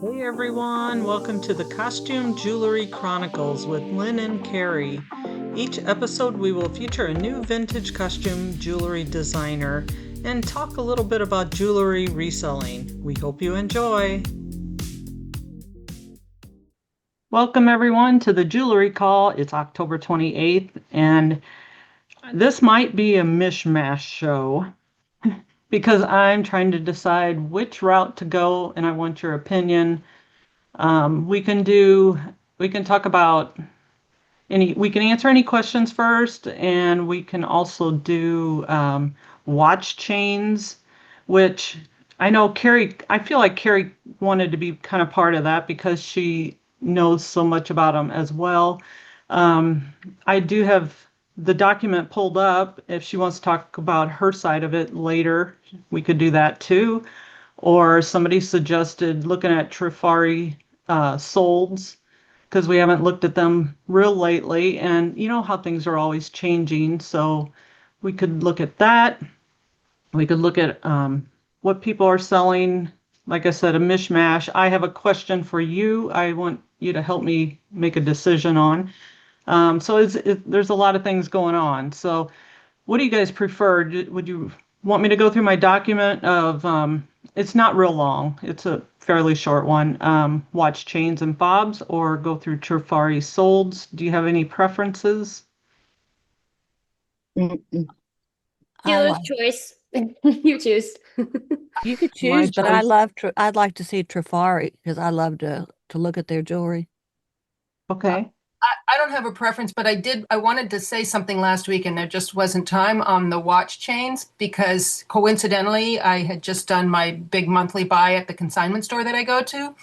Hey everyone, welcome to the Costume Jewelry Chronicles with Lynn and Carrie. Each episode we will feature a new vintage costume jewelry designer and talk a little bit about jewelry reselling. We hope you enjoy. Welcome everyone to the Jewelry Call. It's October 28th and this might be a mishmash show because I'm trying to decide which route to go and I want your opinion. We can talk about we can answer any questions first, and we can also do watch chains, which I feel like Carrie wanted to be kind of part of that because she knows so much about them as well. I do have the document pulled up. If she wants to talk about her side of it later, we could do that too. Or somebody suggested looking at Trifari solds because we haven't looked at them real lately, and you know how things are always changing. So we could look at that. We could look at what people are selling. Like I said, a mishmash. I have a question for you. I want you to help me make a decision on. There's a lot of things going on. So what do you guys prefer? Would you want me to go through my document of, it's not real long, it's a fairly short one, watch chains and fobs, or go through Trifari solds? Do you have any preferences? Mm-mm. I Dealer's like choice. You choose. you could My choose, but choice. I'd like to see Trifari because I love to look at their jewelry. Uh, Okay. I don't have a preference, but I wanted to say something last week and there just wasn't time on the watch chains because coincidentally, I had just done my big monthly buy at the consignment store that I go to.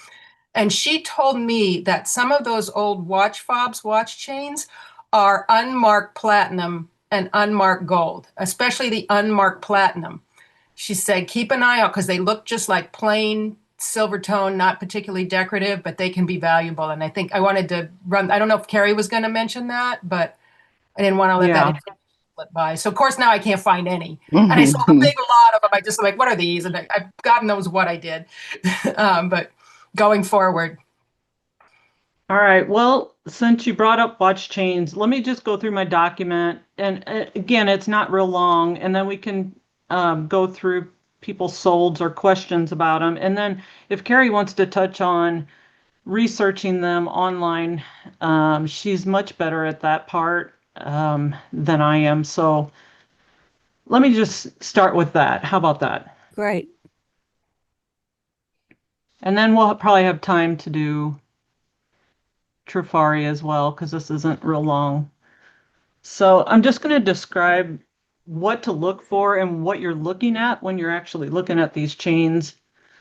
And she told me that some of those old watch fobs, watch chains are unmarked platinum and unmarked gold, especially the unmarked platinum. She said, keep an eye out because they look just like plain silver tone, not particularly decorative, but they can be valuable. And I think I wanted to run, I don't know if Carrie was going to mention that, but I didn't want to let that Yeah. example slip by. So of course now I can't find any. And I sold a big lot of them. I just like, what are these? And God knows what I did. But going forward, All right. Well, since you brought up watch chains, let me just go through my document. And again, it's not real long. And then we can go through people's solds or questions about them. And then if Carrie wants to touch on researching them online, she's much better at that part than I am. So let me just start with that. How about that? Great. And then we'll probably have time to do Trifari as well, because this isn't real long. So I'm just going to describe what to look for and what you're looking at when you're actually looking at these chains,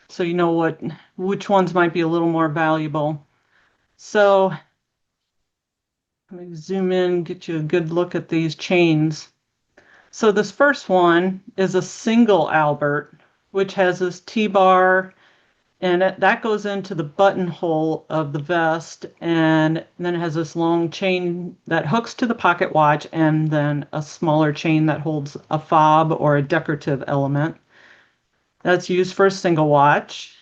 so you know which ones might be a little more valuable. So let me zoom in, get you a good look at these chains. So this first one is a single Albert, which has this T-bar, and that goes into the buttonhole of the vest, and then it has this long chain that hooks to the pocket watch, and then a smaller chain that holds a fob or a decorative element. That's used for a single watch.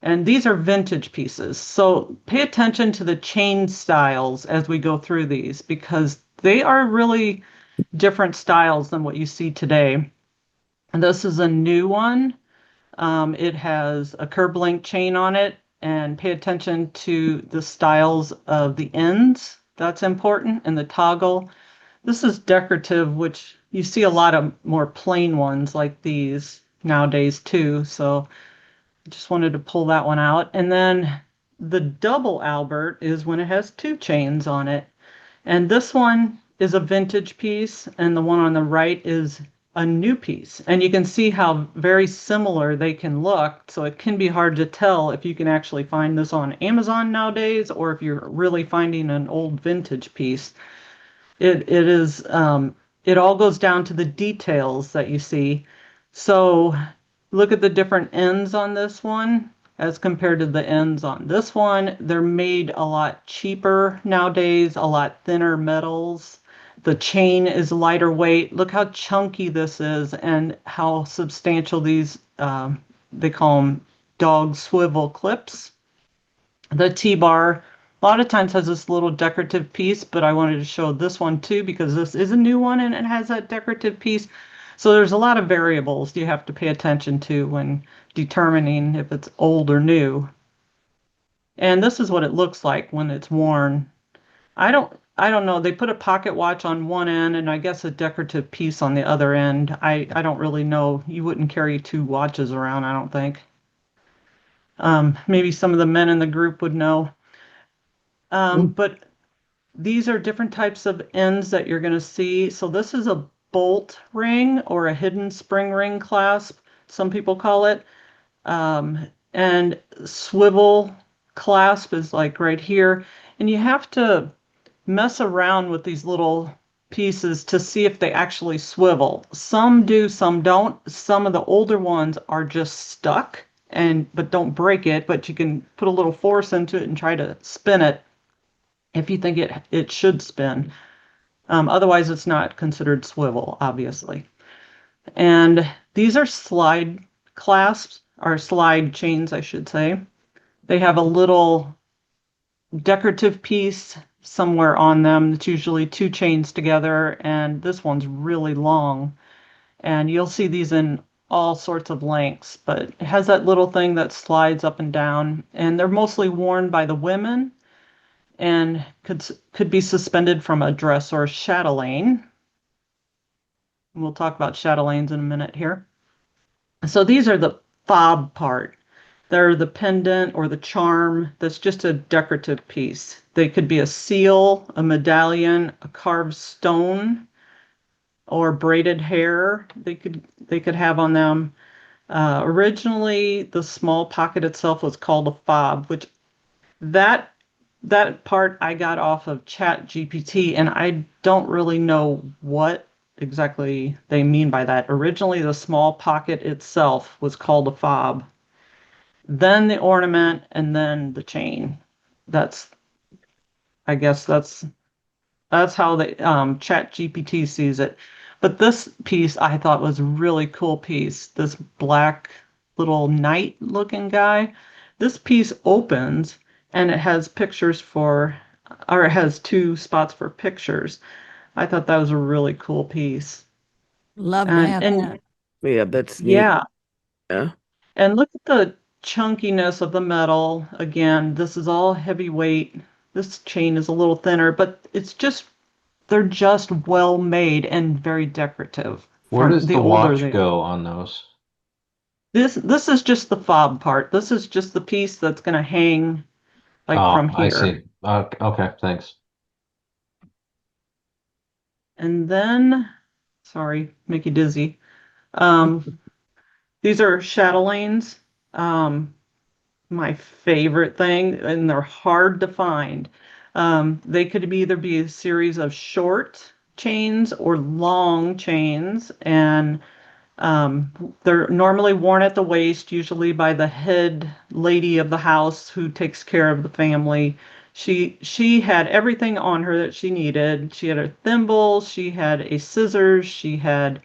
And these are vintage pieces. So pay attention to the chain styles as we go through these because they are really different styles than what you see today. And this is a new one. It has a curb link chain on it, and pay attention to the styles of the ends. That's important, and the toggle. This is decorative, which you see a lot of more plain ones like these nowadays too. So I just wanted to pull that one out. And then the double Albert is when it has two chains on it. And this one is a vintage piece, and the one on the right is a new piece. And you can see how very similar they can look. So it can be hard to tell if you can actually find this on Amazon nowadays or if you're really finding an old vintage piece. It all goes down to the details that you see. So look at the different ends on this one as compared to the ends on this one. They're made a lot cheaper nowadays, a lot thinner metals. The chain is lighter weight. Look how chunky this is and how substantial these, they call them dog swivel clips. The T-bar a lot of times has this little decorative piece, but I wanted to show this one too because this is a new one and it has that decorative piece. So there's a lot of variables you have to pay attention to when determining if it's old or new. And this is what it looks like when it's worn. I don't know. They put a pocket watch on one end and I guess a decorative piece on the other end. I don't really know. You wouldn't carry two watches around, I don't think. Maybe some of the men in the group would know. But these are different types of ends that you're going to see. So this is a bolt ring or a hidden spring ring clasp, some people call it. And swivel clasp is like right here. And you have to mess around with these little pieces to see if they actually swivel. Some do, some don't. Some of the older ones are just stuck but don't break it, but you can put a little force into it and try to spin it if you think it should spin. Otherwise, it's not considered swivel, obviously. And these are slide clasps, or slide chains, I should say. They have a little decorative piece somewhere on them. It's usually two chains together, and this one's really long. And you'll see these in all sorts of lengths, but it has that little thing that slides up and down. And they're mostly worn by the women and could be suspended from a dress or a chatelaine. We'll talk about chatelaines in a minute here. So these are the fob part. They're the pendant or the charm that's just a decorative piece. They could be a seal, a medallion, a carved stone, or braided hair they could have on them. Originally, the small pocket itself was called a fob, which that that part I got off of Chat GPT, and I don't really know what exactly they mean by that. Originally, the small pocket itself was called a fob, then the ornament, and then the chain. That's, I guess that's how the Chat GPT sees it. But this piece I thought was a really cool piece. This black little knight looking guy. This piece opens and it has or it has two spots for pictures. I thought that was a really cool piece. Love to And have and that. Yeah, that's neat. yeah, Yeah. and look at the chunkiness of the metal. Again, this is all heavyweight. This chain is a little thinner, but they're just well made and very decorative. Where From does the the older watch they go on those? this is just the fob part. This is just the piece that's going to hang like Oh, from I here. see. Okay, thanks. And then, sorry, make you dizzy. Um, these are chatelaines. My favorite thing, and they're hard to find. They could either be a series of short chains or long chains, and they're normally worn at the waist, usually by the head lady of the house who takes care of the family. She had everything on her that she needed. She had a thimble, she had a scissors, she had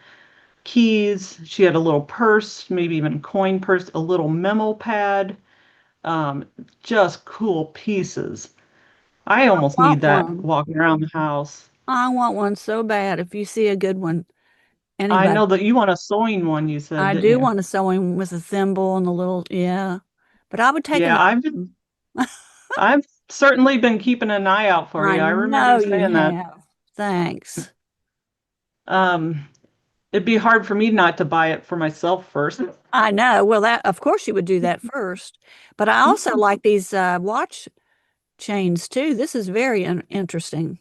keys, she had a little purse, maybe even coin purse, a little memo pad. Um, just cool pieces. I almost need Want that one. walking around the house. I want one so bad. If you see a good one, I anybody. know that you want a sewing one, you said, I didn't do you? want a sewing with a thimble and a little, yeah. But I would take Yeah, an. I've certainly been keeping an eye out for I you. I remember know you you saying that. have. Thanks. Um, it'd be hard for me not to buy it for myself first. I know. Well, that of course you would do that first. But I also like these watch chains too. This is very interesting.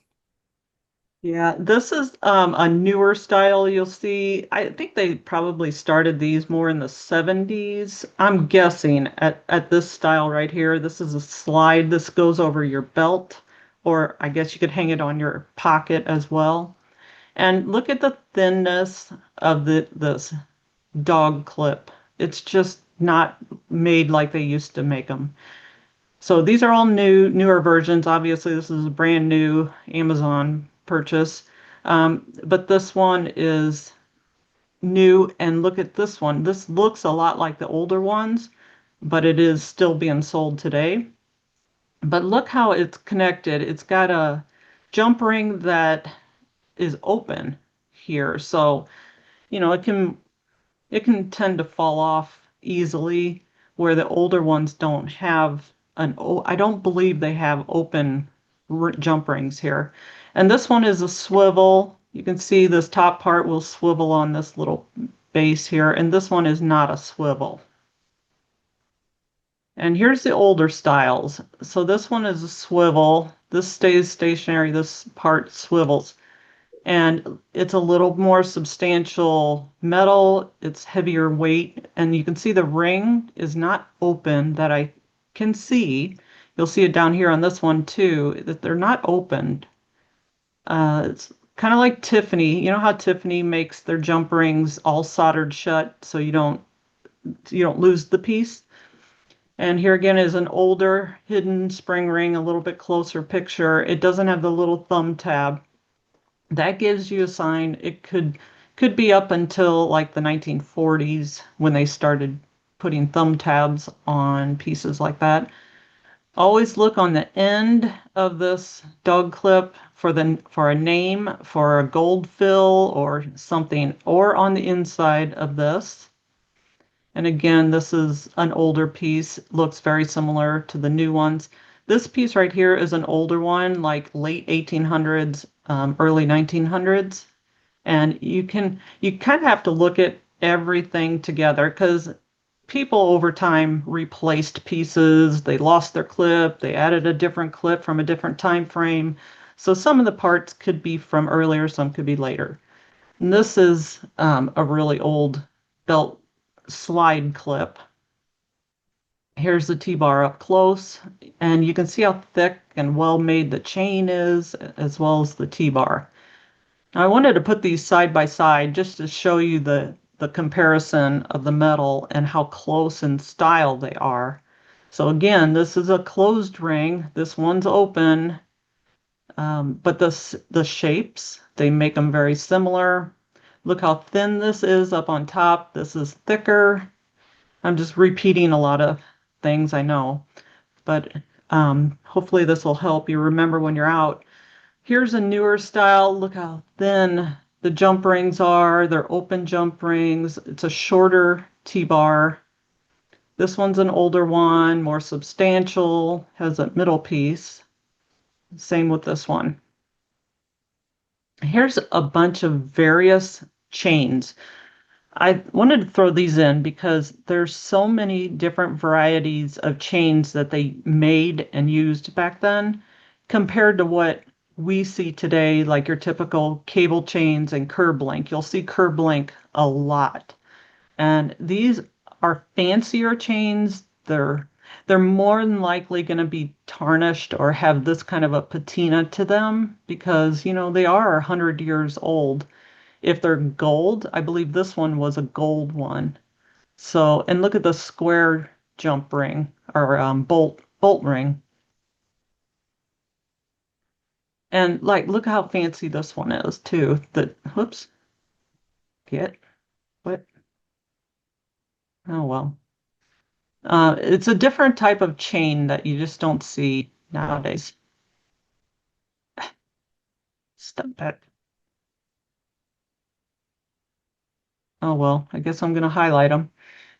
Yeah, this is a newer style you'll see. I think they probably started these more in the 70s. I'm guessing at this style right here. This is a slide. This goes over your belt, or I guess you could hang it on your pocket as well. And look at the thinness of this dog clip. It's just not made like they used to make them. So these are all newer versions. Obviously, this is a brand new Amazon purchase. But this one is new. And look at this one. This looks a lot like the older ones, but it is still being sold today. But look how it's connected. It's got a jump ring that is open here. So, it can tend to fall off easily where the older ones don't have I don't believe they have open jump rings here. And this one is a swivel. You can see this top part will swivel on this little base here, and this one is not a swivel. And here's the older styles. So this one is a swivel. This stays stationary. This part swivels. And it's a little more substantial metal. It's heavier weight. And you can see the ring is not open that I can see. You'll see it down here on this one too, that they're not opened. It's kind of like Tiffany. You know how Tiffany makes their jump rings all soldered shut so you don't lose the piece? And here again is an older hidden spring ring, a little bit closer picture. It doesn't have the little thumb tab. That gives you a sign it could be up until like the 1940s when they started putting thumb tabs on pieces like that. Always look on the end of this dog clip for a name, for a gold fill or something, or on the inside of this. And again, this is an older piece, looks very similar to the new ones. This piece right here is an older one, like late 1800s, early 1900s. And you kind of have to look at everything together because people over time replaced pieces. They lost their clip. They added a different clip from a different time frame. So some of the parts could be from earlier, some could be later. And this is a really old belt slide clip. Here's the T-bar up close, and you can see how thick and well made the chain is, as well as the T-bar. Now, I wanted to put these side by side just to show you the comparison of the metal and how close in style they are. So again, this is a closed ring. This one's open, but the shapes, they make them very similar. Look how thin this is up on top. This is thicker. I'm just repeating a lot of things, I know, but hopefully this will help you remember when you're out. Here's a newer style. Look how thin the jump rings are. They're open jump rings. It's a shorter T-bar. This one's an older one, more substantial, has a middle piece. Same with this one. Here's a bunch of various chains. I wanted to throw these in because there's so many different varieties of chains that they made and used back then compared to what we see today, like your typical cable chains and curb link. You'll see curb link a lot. And these are fancier chains. They're more than likely going to be tarnished or have this kind of a patina to them because, they are 100 years old. If they're gold, I believe this one was a gold one. So, and look at the square jump ring or bolt ring. And look how fancy this one is too. Whoops. What? Oh, well. It's a different type of chain that you just don't see nowadays. Stop it. Oh, well, I guess I'm going to highlight them.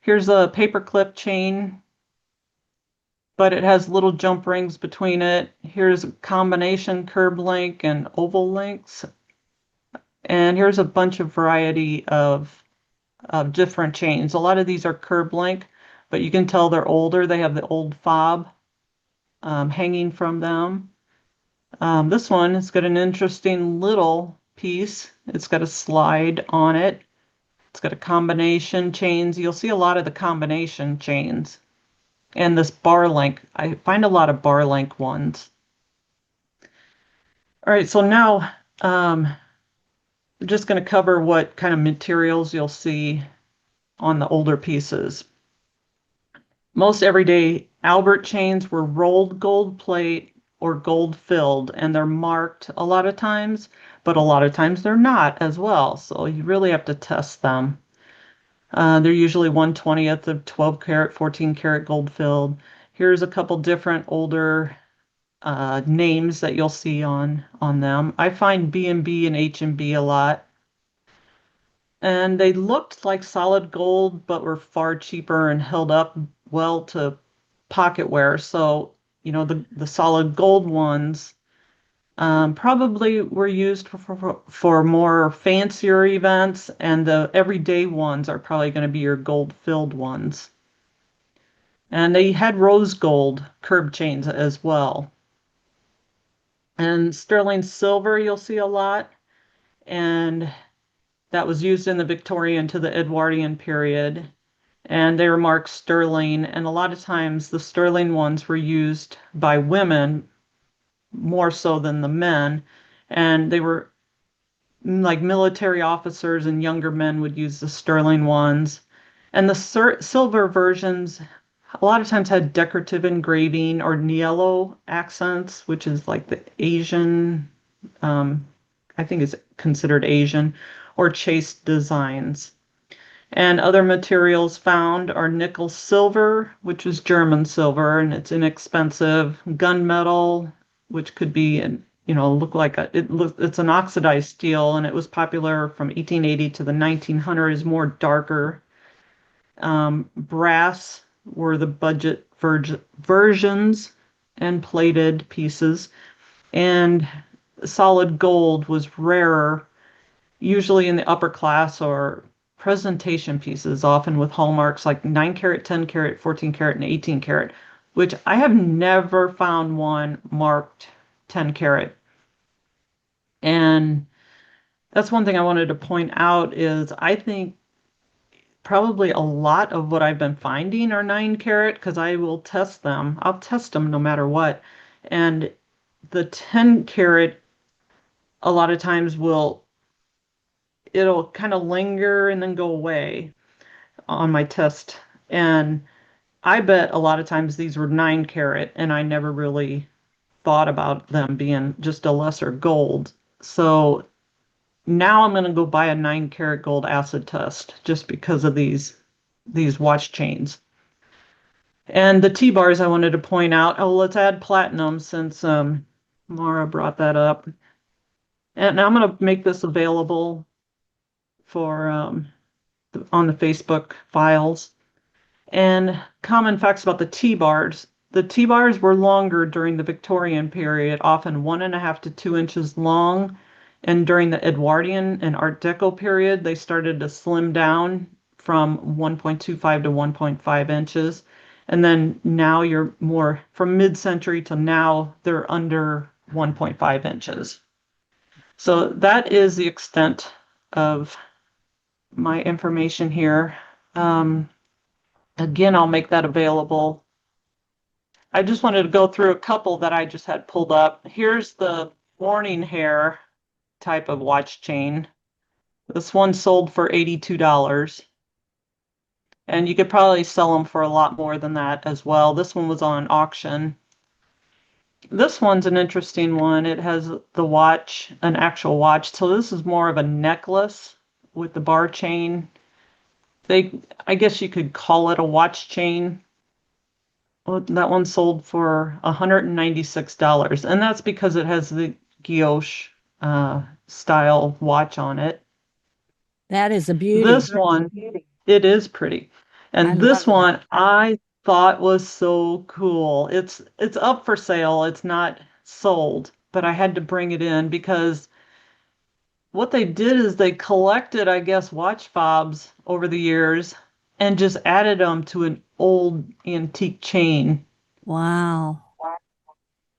Here's a paperclip chain, but it has little jump rings between it. Here's a combination curb link and oval links. And here's a bunch of variety of different chains. A lot of these are curb link, but you can tell they're older. They have the old fob hanging from them. This one has got an interesting little piece. It's got a slide on it. It's got a combination chains. You'll see a lot of the combination chains. And this bar link. I find a lot of bar link ones. All right, so now I'm just going to cover what kind of materials you'll see on the older pieces. Most everyday Albert chains were rolled gold plate or gold filled, and they're marked a lot of times, but a lot of times they're not as well. So you really have to test them. They're usually 1/20th of 12 karat, 14 karat gold filled. Here's a couple different older names that you'll see on them. I find B&B and H&B a lot. And they looked like solid gold, but were far cheaper and held up well to pocket wear. So, the solid gold ones probably were used for more fancier events, and the everyday ones are probably going to be your gold-filled ones. And they had rose gold curb chains as well. And sterling silver you'll see a lot, and that was used in the Victorian to the Edwardian period. And they were marked sterling, and a lot of times the sterling ones were used by women more so than the men, and they were like military officers and younger men would use the sterling ones. And the silver versions a lot of times had decorative engraving or niello accents, which is like the Asian, I think is considered Asian, or chased designs. And other materials found are nickel silver, which is German silver, and it's inexpensive. Gunmetal, which could be, look like it's an oxidized steel, and it was popular from 1880 to the 1900s, more darker. Brass were the budget versions and plated pieces, and solid gold was rarer, usually in the upper class or presentation pieces, often with hallmarks like 9 karat, 10 karat, 14 karat, and 18 karat, which I have never found one marked 10 karat. And that's one thing I wanted to point out is I think probably a lot of what I've been finding are 9 karat because I will test them. I'll test them no matter what. And the 10 karat a lot of times it'll kind of linger and then go away on my test. And I bet a lot of times these were 9 karat and I never really thought about them being just a lesser gold. So now I'm going to go buy a 9 karat gold acid test just because of these watch chains. And the T-bars I wanted to point out, let's add platinum since Mara brought that up. And I'm going to make this available for on the Facebook files. And common facts about the T-bars. The T-bars were longer during the Victorian period, often 1.5 to 2 inches long. And during the Edwardian and Art Deco period, they started to slim down from 1.25 to 1.5 inches. And then now you're more from mid-century to now, they're under 1.5 inches. So that is the extent of my information here. Again, I'll make that available. I just wanted to go through a couple that I just had pulled up. Here's the morning hair type of watch chain. This one sold for $82. And you could probably sell them for a lot more than that as well. This one was on auction. This one's an interesting one. It has the watch, an actual watch. So this is more of a necklace with the bar chain. I guess you could call it a watch chain. Well, that one sold for $196. And that's because it has the guilloche style watch on it. That is a beauty. This one, it is pretty. And I this love one I thought was so cool. It's up for sale. It's not sold, but I had to bring it in because what they did is they collected, I guess, watch fobs over the years and just added them to an old antique chain. Wow.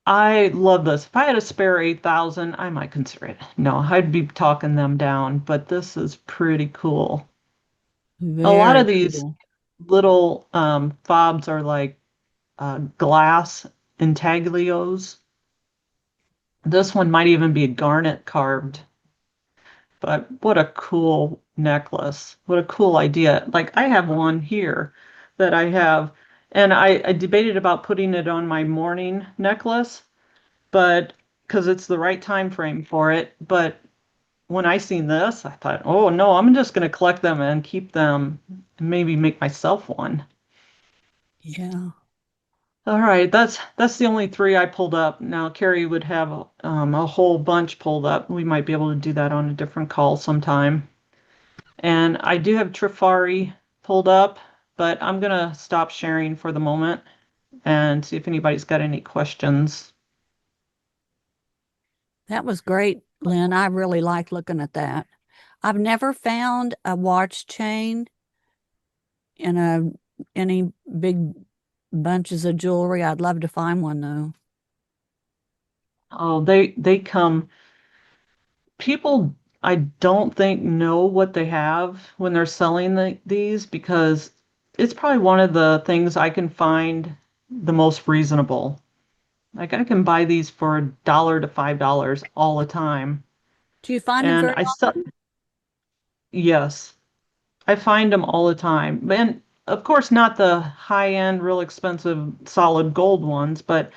I love this. If I had a spare 8,000, I might consider it. No, I'd be talking them down, but this is pretty cool. A lot of Very these cool. little fobs are like glass intaglios. This one might even be garnet carved. But what a cool necklace. What a cool idea. Like I have one here that I have, and I debated about putting it on my morning necklace, but because it's the right time frame for it. But when I seen this, I thought, oh no, I'm just going to collect them and keep them and maybe make myself one. Yeah. All right, that's the only three I pulled up. Now Carrie would have a whole bunch pulled up. We might be able to do that on a different call sometime. And I do have Trifari pulled up, but I'm gonna stop sharing for the moment and see if anybody's got any questions. That was great, Lynn. I really like looking at that. I've never found a watch chain in any big bunches of jewelry. I'd love to find one though. Oh, they come. People, I don't think know what they have when they're selling these because it's probably one of the things I can find the most reasonable. Like I can buy these for $1 to $5 all the time. Do you find them And very I sell, often? yes, I find them all the time. And of course, not the high-end, real expensive solid gold ones, but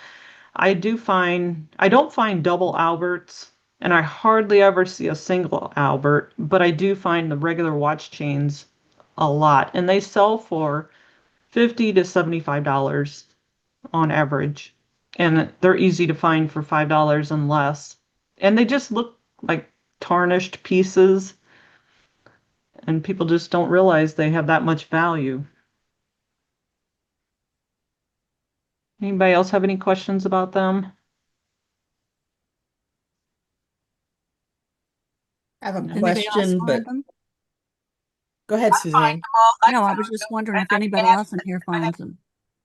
I don't find double Alberts, and I hardly ever see a single Albert, but I do find the regular watch chains a lot, and they sell for $50 to $75 on average. And they're easy to find for $5 and less. And they just look like tarnished pieces, and people just don't realize they have that much value. Anybody else have any questions about them? I have a Does anybody else question, find but them? go ahead, Suzanne. No, I was just wondering if anybody else in here finds them.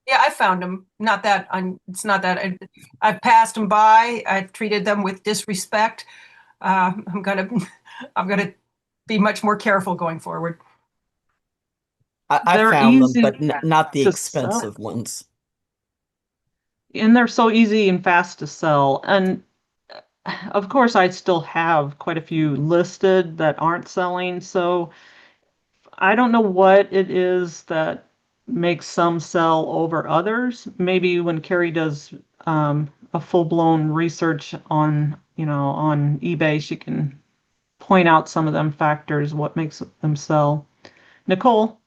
Yeah, I found them. Not that it's not that I've passed them by. I've treated them with disrespect. I'm gonna be much more careful going forward. I They're found them, easy but not the to sell. expensive ones. And they're so easy and fast to sell. And of course, I still have quite a few listed that aren't selling. So I don't know what it is that makes some sell over others. Maybe when Carrie does a full-blown research on, on eBay, she can point out some of them factors, what makes them sell. Nicole?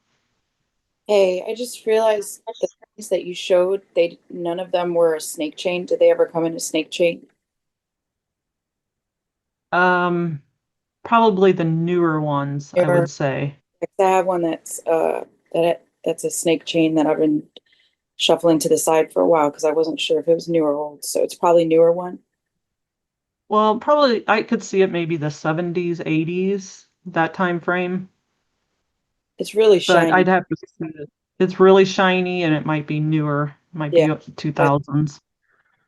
Hey, I just realized the things that you showed, none of them were a snake chain. Did they ever come in a snake chain? Um, Probably the newer ones, I Or would say. I have one that's a snake chain that I've been shuffling to the side for a while because I wasn't sure if it was new or old. So it's probably newer one. Well, probably I could see it maybe the 70s, 80s, that time frame. It's really But shiny. I'd have to see it. It's really shiny and it might be newer, might Yeah. be up to 2000s.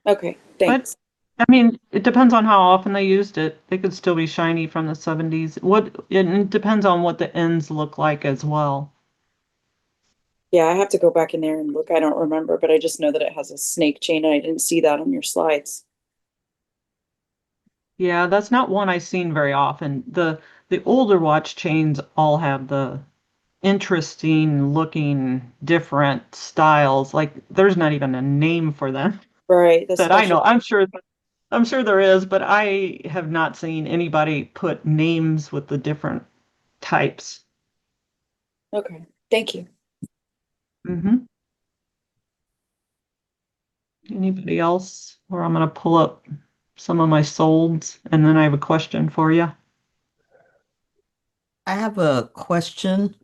Okay, But thanks. I mean, it depends on how often they used it. They could still be shiny from the 70s. It depends on what the ends look like as well. Yeah, I have to go back in there and look. I don't remember, but I just know that it has a snake chain and I didn't see that on your slides. Yeah, that's not one I've seen very often. The older watch chains all have the interesting looking different styles. Like there's not even a name for them Right, the that I special. know. I'm sure there is, but I have not seen anybody put names with the different types. Okay, thank you. Hmm. Anybody else? Or I'm gonna pull up some of my solds and then I have a question for you. I have a question.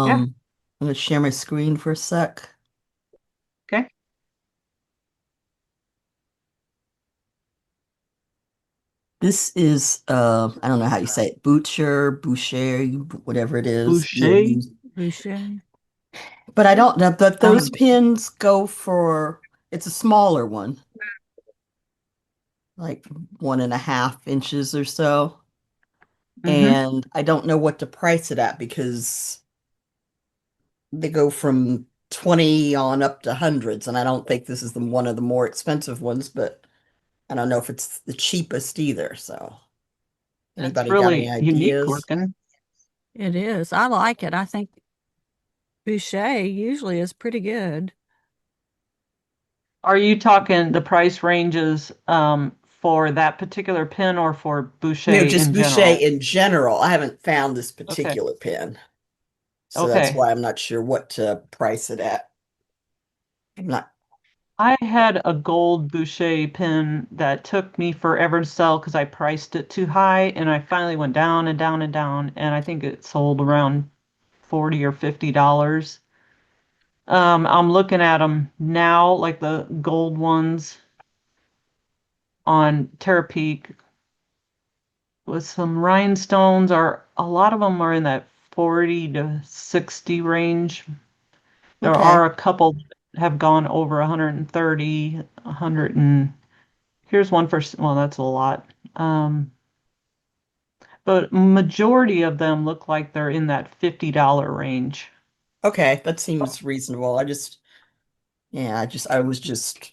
Yeah. I'm gonna share my screen for a sec. Okay. This is I don't know how you say it, Boucher, whatever it is. Bouchet. Bouchet. But I don't know, but those Um, pins go for, it's a smaller one, like 1.5 inches or so. mhm. And I don't know what to price it at because they go from 20 on up to hundreds, and I don't think this is one of the more expensive ones, but I don't know if it's the cheapest either. So, That's anybody got any really unique ideas? looking. It is. I like it. I think Boucher usually is pretty good. Are you talking the price ranges for that particular pin or for Boucher No, just in Boucher general? in general. I haven't found this Okay. particular pin, so that's Okay. why I'm not sure what to price it at. I'm not I had a gold Bouchet pin that took me forever to sell because I priced it too high, and I finally went down and down and down, and I think it sold around $40 or $50. I'm looking at them now, like the gold ones on Terapeak with some rhinestones, are a lot of them are in that 40 to 60 range. There Okay. are a couple that have gone over 130, 100 and here's one for, well, that's a lot. But majority of them look like they're in that $50 range. Okay, that seems reasonable. I was just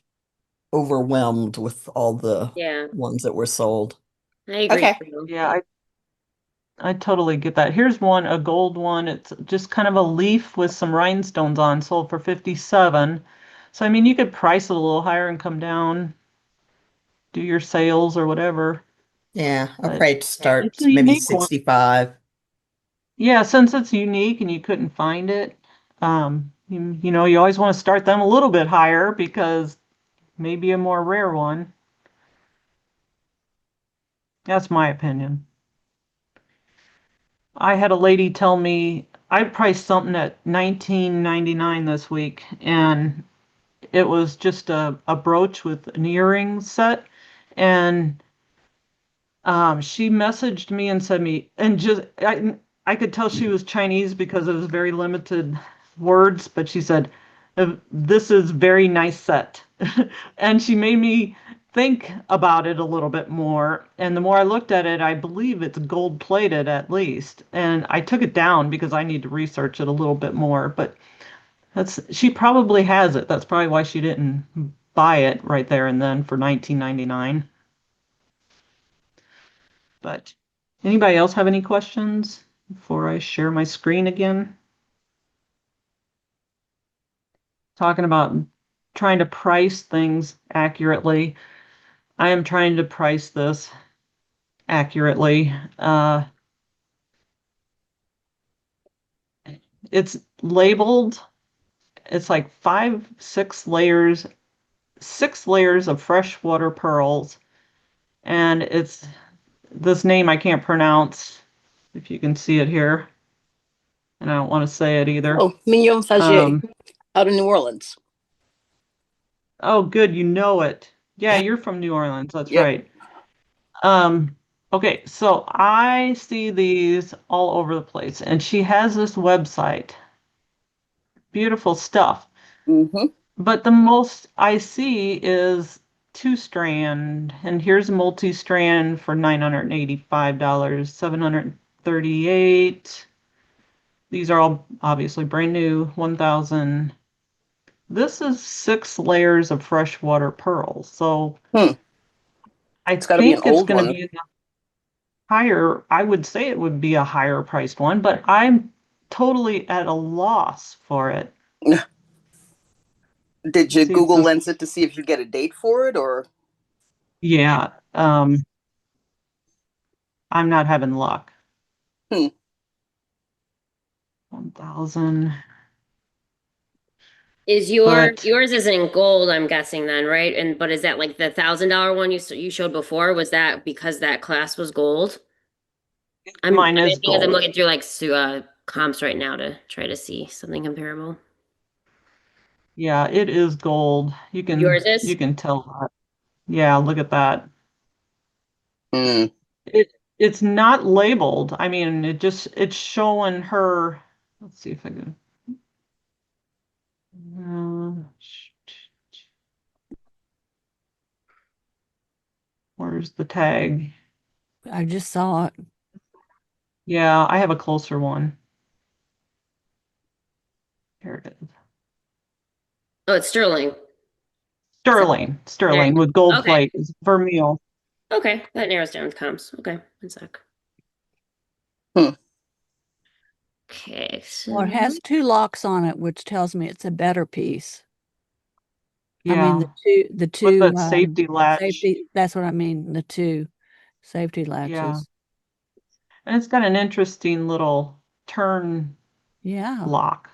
overwhelmed with all the Yeah, ones that were sold. I agree Okay. too. Yeah, I totally get that. Here's one, a gold one. It's just kind of a leaf with some rhinestones on, sold for 57. So I mean, you could price it a little higher and come down, do your sales or whatever. Yeah, I'll But probably start it's a maybe unique one. 65. Yeah, since it's unique and you couldn't find it, you know, you always want to start them a little bit higher because maybe a more rare one. That's my opinion. I had a lady tell me I priced something at $19.99 this week, and it was just a brooch with an earring set. And she messaged me and said me, and just I could tell she was Chinese because it was very limited words, but she said, "This is very nice set," and she made me think about it a little bit more. And the more I looked at it, I believe it's gold plated at least. And I took it down because I need to research it a little bit more. But she probably has it. That's probably why she didn't buy it right there and then for $19.99. But anybody else have any questions before I share my screen again? Talking about trying to price things accurately. I am trying to price this accurately. It's labeled. It's like 6 layers of freshwater pearls, and it's this name I can't pronounce. If you can see it here, and I don't want to say it either. Oh, Mignon Faget Um, out of New Orleans. oh, good, you know it. Yeah, you're from New Orleans. That's Yep. right. Um, okay, so I see these all over the place, and she has this website. Beautiful stuff. Mm-hmm. But the most I see is 2 strand, and here's a multi-strand for $985, 738. These are all obviously brand new, 1,000. This is 6 layers of freshwater pearls. So Hmm. I It's got to be an think it's old going to one. be higher. I would say it would be a higher priced one, but I'm totally at a loss for it. Did you See, it's Google this, Lens it to see if you get a date for it, or? yeah, I'm not having luck. Hmm. 1,000. Is But yours is in gold, I'm guessing then, right? And but is that like the $1,000 one you showed before? Was that because that class was gold? mine I'm is asking as I'm gold. looking through like comps right now to try to see something comparable. Yeah, it is gold. Yours You is? can tell that. Yeah, look at that. Hmm. It's not labeled. I mean, it's showing her. Let's see if I can. Uh, where's the tag? I just saw it. Yeah, I have a closer one. Here it is. Oh, it's sterling. Sterling with gold Okay. plate is vermeil. Okay. That narrows down comps. Okay. One sec. Hmm. Okay. Well, it So has 2 locks on it, which tells me it's a better piece. I mean, Yeah, the with two that safety latch. safety, that's what I mean, the 2 safety Yeah, latches. and it's got an interesting little turn Yeah. lock.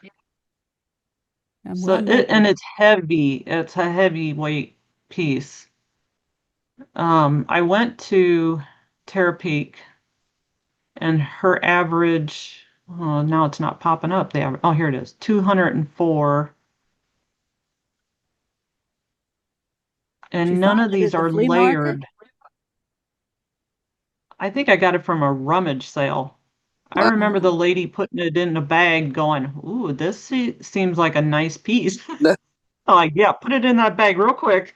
And So one that and it's heavy. It's a heavyweight piece. I went to Terapeak and her average, oh, now it's not popping up. Oh, here it is, 204. did you And none find of it these at the are flea market? layered. I think I got it from a rummage sale. I Wow. remember the lady putting it in a bag going, ooh, this seems like a nice piece. I'm like, yeah, put it in that bag real quick.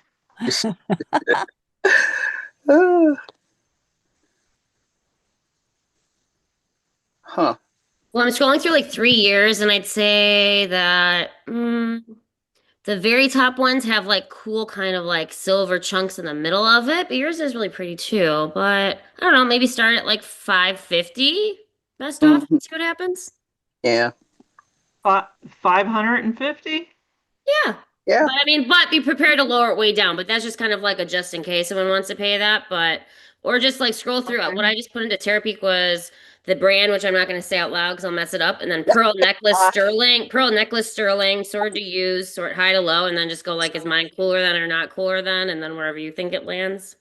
Uh, huh. Well, I'm scrolling through like 3 years, and I'd say that the very top ones have like cool kind of like silver chunks in the middle of it, but yours is really pretty too. But I don't know, maybe start at like 550 best off, Mhm. see what happens. Yeah. 550? Yeah. Yeah. But I mean, but be prepared to lower it way down. But that's just kind of like a just in case someone wants to pay that. But or just like scroll through it. What I just put into Terapeak was the brand, which I'm not going to say out loud because I'll mess it up. And then pearl necklace sterling, sword to use, sort high to low, and then just go like, is mine cooler than or not cooler than? And then wherever you think it lands.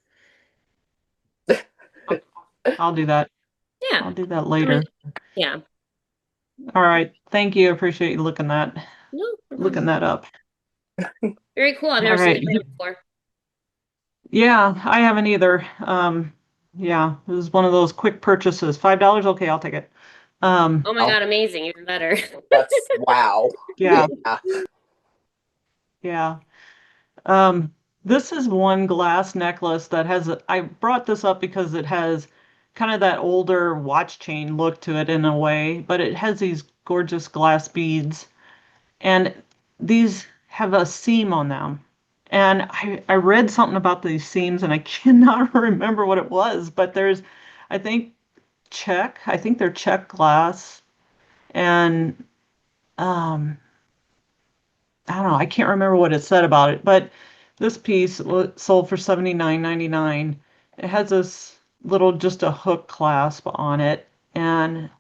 I'll do that. Yeah. I'll do that I later. mean, yeah. All right. Thank you. Appreciate you looking No, no looking problem. that up. Very cool. I've All never seen right. the brand before. Yeah, I haven't either. Yeah, it was one of those quick purchases. $5? Okay, I'll take it. Oh my Oh. God, amazing. Even better. That's wow. Yeah, Yeah. yeah. This is one glass necklace that has I brought this up because it has kind of that older watch chain look to it in a way, but it has these gorgeous glass beads, and these have a seam on them. And I read something about these seams and I cannot remember what it was, but there's, I think, I think they're Czech glass. And I don't know, I can't remember what it said about it, but this piece sold for $79.99. It has this little, just a hook clasp on it, and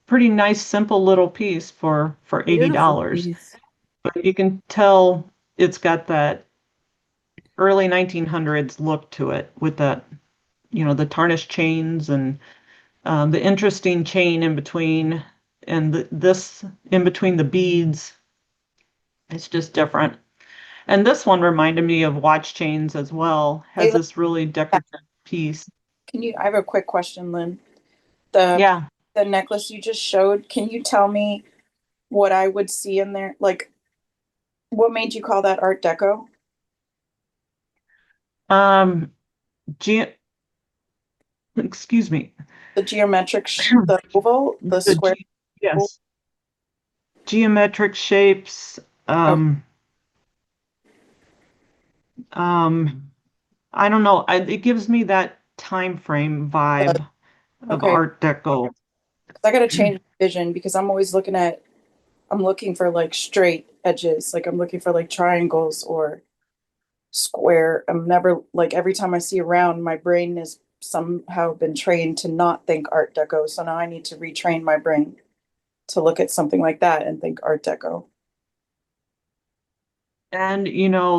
pretty nice, simple little piece for beautiful $80. piece. But you can tell it's got that early 1900s look to it with that, the tarnished chains and the interesting chain in between, and this in between the beads. It's just different. And this one reminded me of watch chains as well. Has Hey, this really decorative piece. I have a quick question, Lynn. The Yeah. the necklace you just showed, can you tell me what I would see in there? Like, what made you call that Art Deco? Um, ge excuse me. The geometric, the oval, the square. Yes. Geometric shapes. I don't know. It gives me that time frame vibe of Okay, Art Deco. I got to change my vision because I'm looking for like straight edges. Like I'm looking for like triangles or square. I'm never like every time I see a round, my brain is somehow been trained to not think Art Deco. So now I need to retrain my brain to look at something like that and think Art Deco. And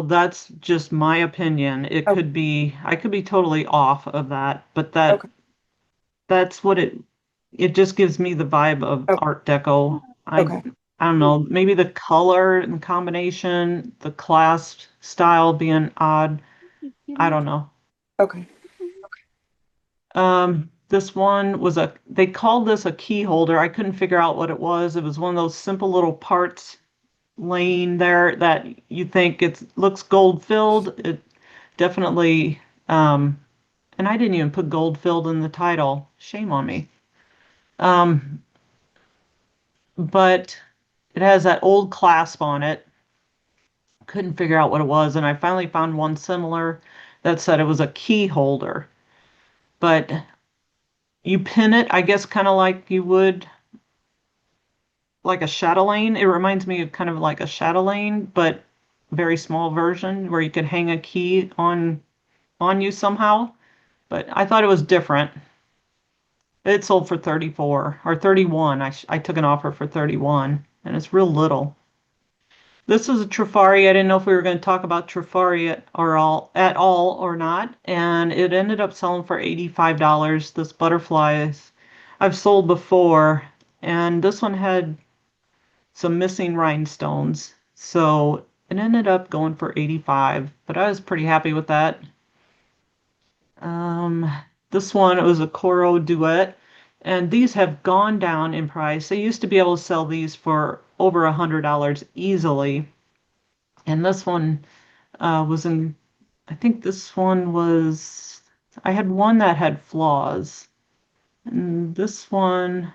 that's just my opinion. It Oh, could be, I could be totally off of that, but okay. that's what it just gives me the vibe of Okay. Art Deco. Okay. I don't know, maybe the color and combination, the clasp style being odd. I don't know. Okay. This one was they called this a key holder. I couldn't figure out what it was. It was one of those simple little parts laying there that you think it looks gold filled. It definitely, and I didn't even put gold filled in the title. Shame on me. But it has that old clasp on it. Couldn't figure out what it was, and I finally found one similar that said it was a key holder. But you pin it, I guess, kind of like you would like a chatelaine. It reminds me of kind of like a chatelaine, but very small version where you could hang a key on you somehow. But I thought it was different. It sold for 34 or 31. I took an offer for 31, and it's real little. This is a Trifari. I didn't know if we were going to talk about Trifari at all or not. And it ended up selling for $85. This butterflies I've sold before. And this one had some missing rhinestones. So it ended up going for 85, but I was pretty happy with that. This one, it was a Coro Duet, and these have gone down in price. They used to be able to sell these for over $100 easily. And this one was in, I think this one was, I had one that had flaws. And this one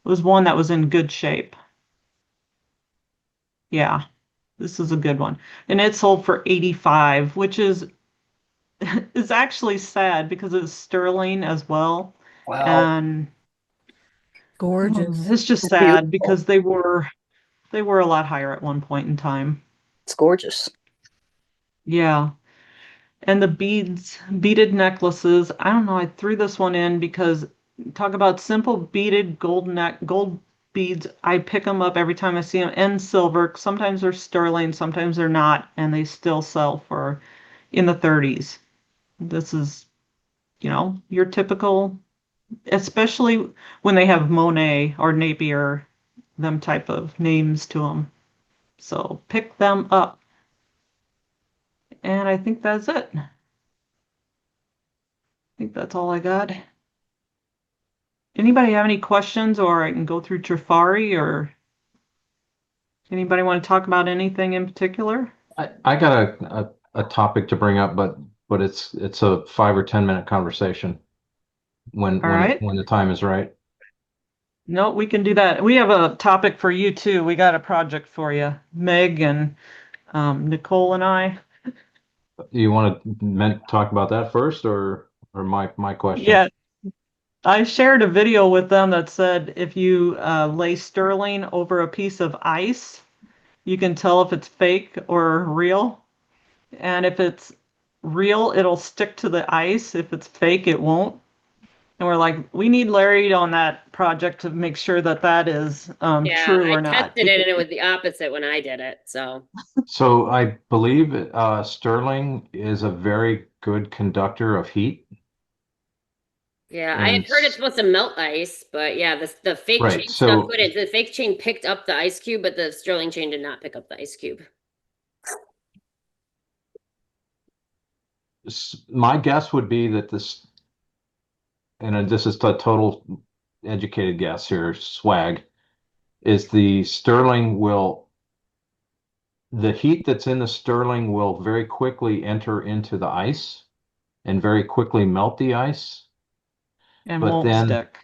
was one that was in good shape. Yeah, this is a good one. And it sold for 85, which is actually sad because it's sterling as well. Wow. And Gorgeous. it's just It's sad beautiful. because they were a lot higher at one point in time. It's gorgeous. Yeah. And the beaded necklaces, I don't know, I threw this one in because talk about simple beaded gold beads. I pick them up every time I see them, and silver. Sometimes they're sterling, sometimes they're not, and they still sell for in the 30s. This is, your typical, especially when they have Monet or Napier, them type of names to them. So pick them up. And I think that's it. I think that's all I got. Anybody have any questions, or I can go through Trifari, or anybody want to talk about anything in particular? I got a topic to bring up, but it's a 5 or 10 minute conversation when All right. when the time is right. No, we can do that. We have a topic for you too. We got a project for you, Meg and Nicole and I. Do you want to talk about that first, or my question? Yeah, I shared a video with them that said if you lay sterling over a piece of ice, you can tell if it's fake or real. And if it's real, it'll stick to the ice. If it's fake, it won't. And we're like, we need Larry on that project to make sure that that is Yeah, true I or not. tested it and it was the opposite when I did it. So So I believe sterling is a very good conductor of heat. yeah, I had heard it's supposed to melt ice, but yeah, the fake Right, chain so- stuff couldn't. The fake chain picked up the ice cube, but the sterling chain did not pick up the ice cube. My guess would be that this, and this is a total educated guess here, swag, is the heat that's in the sterling will very quickly enter into the ice and very quickly melt the ice. And But won't then stick.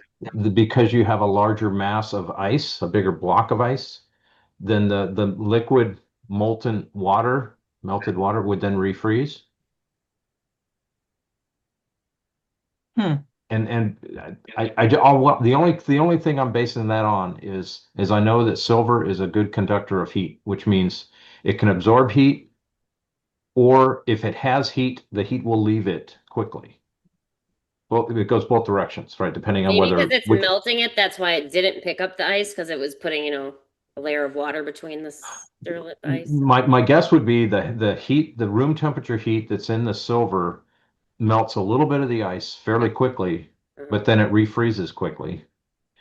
because you have a larger mass of ice, a bigger block of ice, then the liquid melted water would then refreeze. And the only thing I'm basing that on is I know that silver is a good conductor of heat, which means it can absorb heat, or if it has heat, the heat will leave it quickly. Well, it goes both directions, right? Depending on Maybe whether because it's melting it, that's why it didn't pick up the ice because it was putting, a layer of water between the sterling ice. My guess would be the heat, the room temperature heat that's in the silver melts a little bit of the ice fairly quickly, but then it refreezes quickly.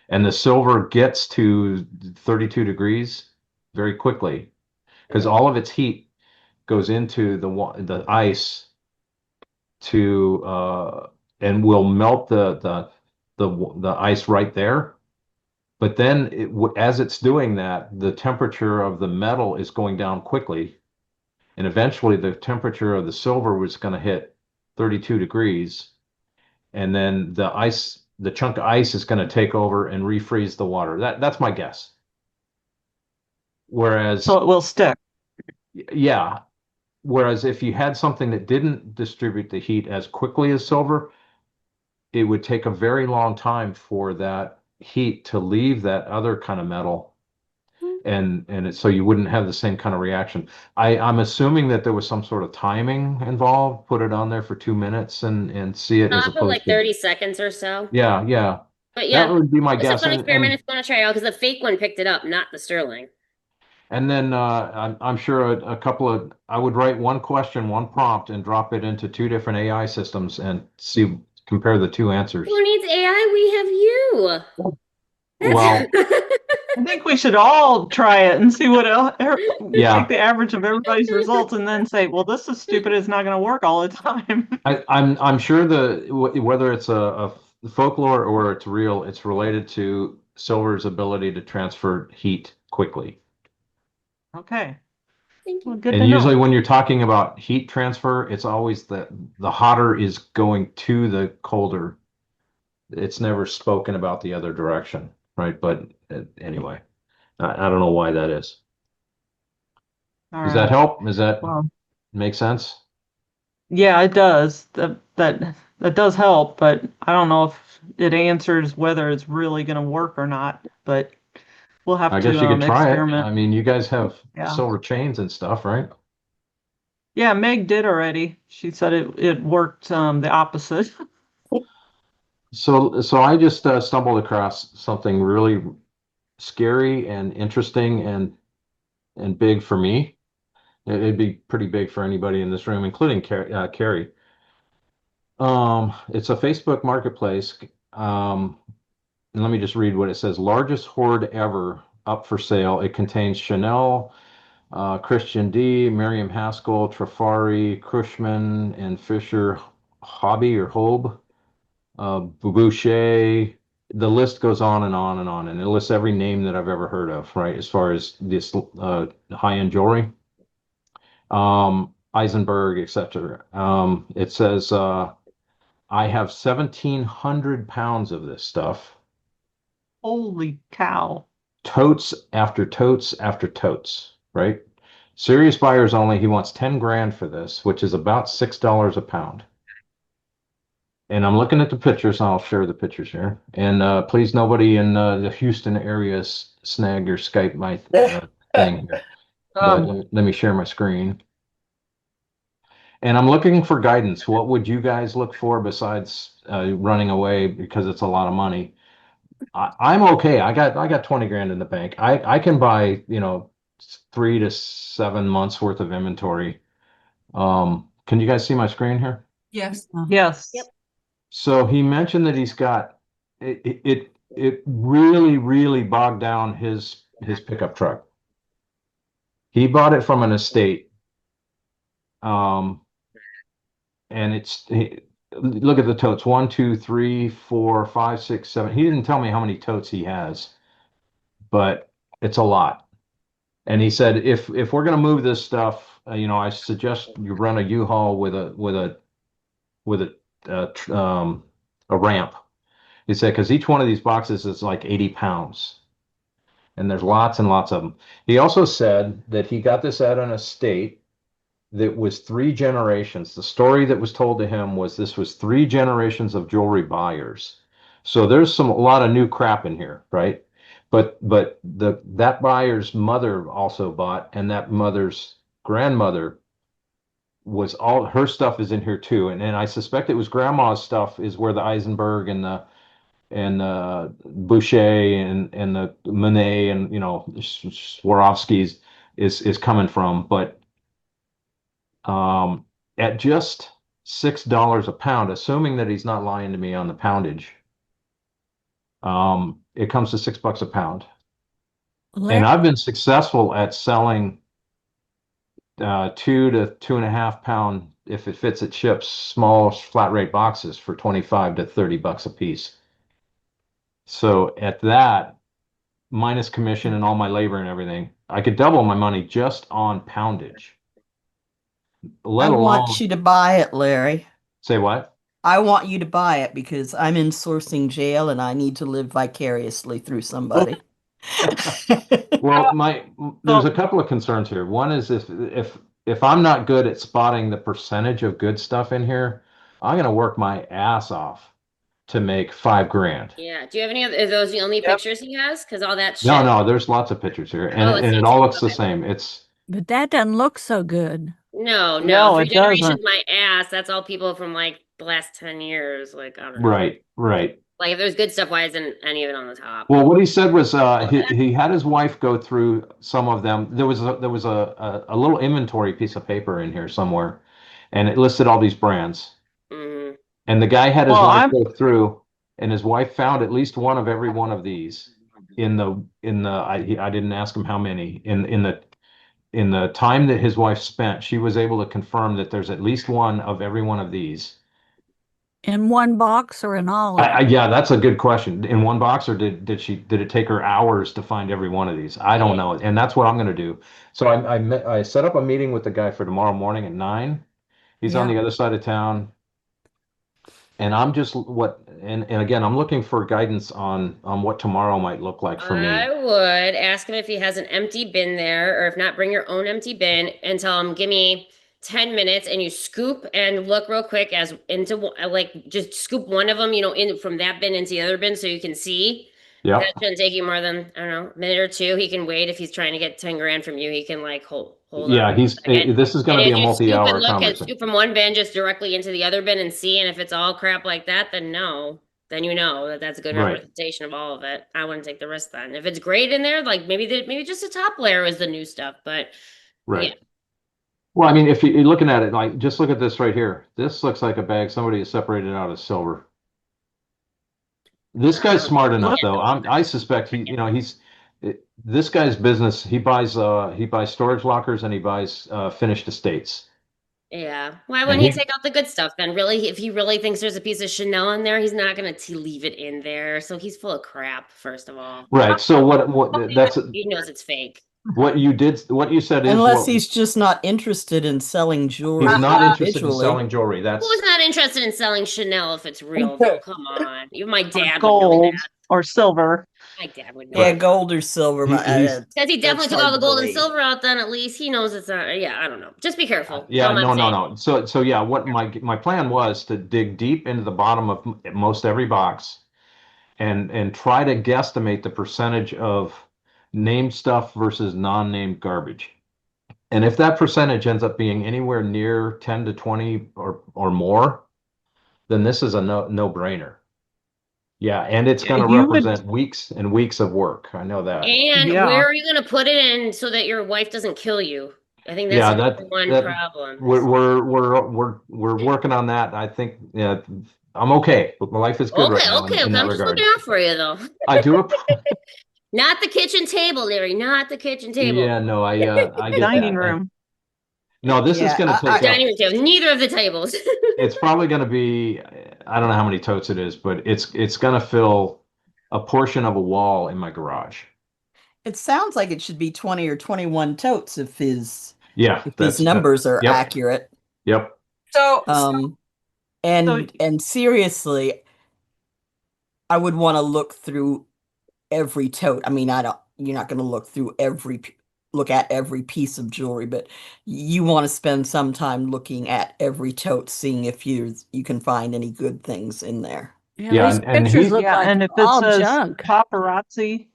And the silver gets to 32 degrees very quickly because all of its heat goes into the ice to and will melt the ice right there. But then as it's doing that, the temperature of the metal is going down quickly. And eventually the temperature of the silver was going to hit 32 degrees. And then the chunk of ice is going to take over and refreeze the water. That's my guess. Whereas, So it will stick. yeah. Whereas if you had something that didn't distribute the heat as quickly as silver, it would take a very long time for that heat to leave that other kind of metal. So you wouldn't have the same kind of reaction. I'm assuming that there was some sort of timing involved. Put it on there for 2 minutes and see it as Not for opposed like to 30 seconds or so. yeah. But yeah, That would be my it's guess. a fun experiment if you want to try it out because the fake one picked it up, not the sterling. And then I'm sure a couple of I would write one question, one prompt, and drop it into two different AI systems and see compare the two answers. Who needs AI? We have you. Well, I think we should all try it and see what else, yeah. take the average of everybody's results and then say, well, this is stupid. It's not going to work all the time. I'm sure whether it's a folklore or it's real, it's related to silver's ability to transfer heat quickly. Okay. Thank Well, you. good And to usually know. when you're talking about heat transfer, it's always the hotter is going to the colder. It's never spoken about the other direction, right? But anyway, I don't know why that is. All Does that right. help? Does that Well, make sense? yeah, it does. That does help, but I don't know if it answers whether it's really going to work or not. But we'll have I to guess you could try it. experiment. I mean, you guys have Yeah. silver chains and stuff, right? Yeah, Meg did already. She said it worked the opposite. So I just stumbled across something really scary and interesting and big for me. It'd be pretty big for anybody in this room, including Carrie. It's a Facebook marketplace. And let me just read what it says. Largest hoard ever up for sale. It contains Chanel, Christian D, Miriam Haskell, Trafari, Cushman, and Fisher Hobby or Hobe, Bouchet. The list goes on and on and on, and it lists every name that I've ever heard of, right? As far as this high-end jewelry, Eisenberg, etc. It says I have 1,700 pounds of this stuff. Holy cow. Totes after totes after totes, right? Serious buyers only. He wants 10 grand for this, which is about $6 a pound. And I'm looking at the pictures, and I'll share the pictures here. And please, nobody in the Houston area snag or Skype my thing here. But let me share my screen. And I'm looking for guidance. What would you guys look for besides running away because it's a lot of money? I'm okay. I got 20 grand in the bank. I can buy, 3 to 7 months worth of inventory. Can you guys see my screen here? Yes. Yes. Yep. So he mentioned that he's got it really, really bogged down his pickup truck. He bought it from an estate. And look at the totes. 1, 2, 3, 4, 5, 6, 7. He didn't tell me how many totes he has, but it's a lot. And he said, if we're going to move this stuff, I suggest you run a U-Haul with a ramp. He said, because each one of these boxes is like 80 pounds, and there's lots and lots of them. He also said that he got this at an estate that was 3 generations. The story that was told to him was this was 3 generations of jewelry buyers. So there's a lot of new crap in here, right? But that buyer's mother also bought, and that mother's grandmother was all her stuff is in here too. And I suspect it was grandma's stuff is where the Eisenberg and the Bouchet and the Monet and Swarovski's is coming from. But at just $6 a pound, assuming that he's not lying to me on the poundage, it comes to $6 a pound. And I've been successful at selling 2 to 2.5 pound, if it fits, it ships small flat rate boxes for 25 to 30 bucks a piece. So at that, minus commission and all my labor and everything, I could double my money just on poundage. I want you to buy it, Larry. Say what? I want you to buy it because I'm in sourcing jail and I need to live vicariously through somebody. Well, there's a couple of concerns here. One is if I'm not good at spotting the percentage of good stuff in here, I'm gonna work my ass off to make 5 grand. Yeah. Do you have any other? Are those the only pictures he has? Because all that shit. No, there's lots of pictures here, and it all looks the same. But that doesn't look so good. No, No, 3 it generations, doesn't. my ass. That's all people from like the last 10 years. Like, I don't know. Right. Like Like if there's good stuff, why isn't any of it on the top? Well, what he said was he had his wife go through some of them. There was a little inventory piece of paper in here somewhere, and it listed all these brands. Mhm. And the guy had his Well, wife I'm go through, and his wife found at least one of every one of these I didn't ask him how many in the time that his wife spent. She was able to confirm that there's at least one of every one of these. In one box or in all of them? Yeah, that's a good question. In one box, or did it take her hours to find every one of these? I don't know, and that's what I'm going to do. So I set up a meeting with the guy for tomorrow morning at 9. He's on Yeah. the other side of town, and I'm just and again, I'm looking for guidance on what tomorrow might look like for me. I would ask him if he has an empty bin there, or if not, bring your own empty bin and tell him, give me 10 minutes and you scoop and look real quick as into like just scoop one of them, in from that bin into the other bin so you can see. That Yep. shouldn't take you more than, I don't know, a minute or two. He can wait if he's trying to get 10 grand from you. He can like hold Yeah, on. And this is going to be a as you scoop and multi-hour look and conversation. scoop from one bin just directly into the other bin and see, and if it's all crap like that, then no. Then you know that that's a good Right. representation of all of it. I wouldn't take the risk then. If it's great in there, like maybe just the top layer is the new stuff, but Right. yeah. Well, I mean, if you're looking at it, like, just look at this right here. This looks like a bag somebody has separated out as silver. This guy's smart enough, though. I suspect this guy's business. He buys storage lockers, and he buys finished estates. Yeah. Why And wouldn't he he- take out the good stuff then? Really, if he really thinks there's a piece of Chanel in there, he's not gonna leave it in there. So he's full of crap, first of all. Right. So that's He knows it's fake. what you said is Unless he's just not interested in selling jewelry. he's not interested in individually. selling jewelry. That's Who's not interested in selling Chanel if it's real? Though? Come on. Even my or dad would know gold that. or silver. My dad would know Yeah, that. gold or silver. He's- Because he definitely That's took all hard the to gold and believe. silver out, then at least he knows it's not. Yeah, I don't know. Just be careful. Yeah, Tell him I'm no. saying. So yeah, what my plan was to dig deep into the bottom of most every box and try to guesstimate the percentage of named stuff versus non-named garbage. And if that percentage ends up being anywhere near 10 to 20 or more, then this is a no-brainer. Yeah, and it's going to You would- represent weeks and weeks of work. I know that. And Yeah. where are you going to put it in so that your wife doesn't kill you? I think that's Yeah, the that- number one that- problem. We're working on that. I think I'm okay. My life is good right now Okay. in that I'm just regard. looking out for you though. I do. Not the kitchen table, Larry. Not the kitchen table. Yeah, no, I get Dining that. room. No, this is Yeah, going to take up. Dining room table. Neither of the tables. It's probably going to be. I don't know how many totes it is, but it's going to fill a portion of a wall in my garage. It sounds like it should be 20 or 21 totes if his Yeah, numbers are yep. accurate. Yep. So, And seriously, I would want to look through every tote. I mean, you're not going to look through look at every piece of jewelry, but you want to spend some time looking at every tote, seeing if you can find any good things in there. Yeah, these and pictures he- look Yeah, like and if all it says junk. paparazzi,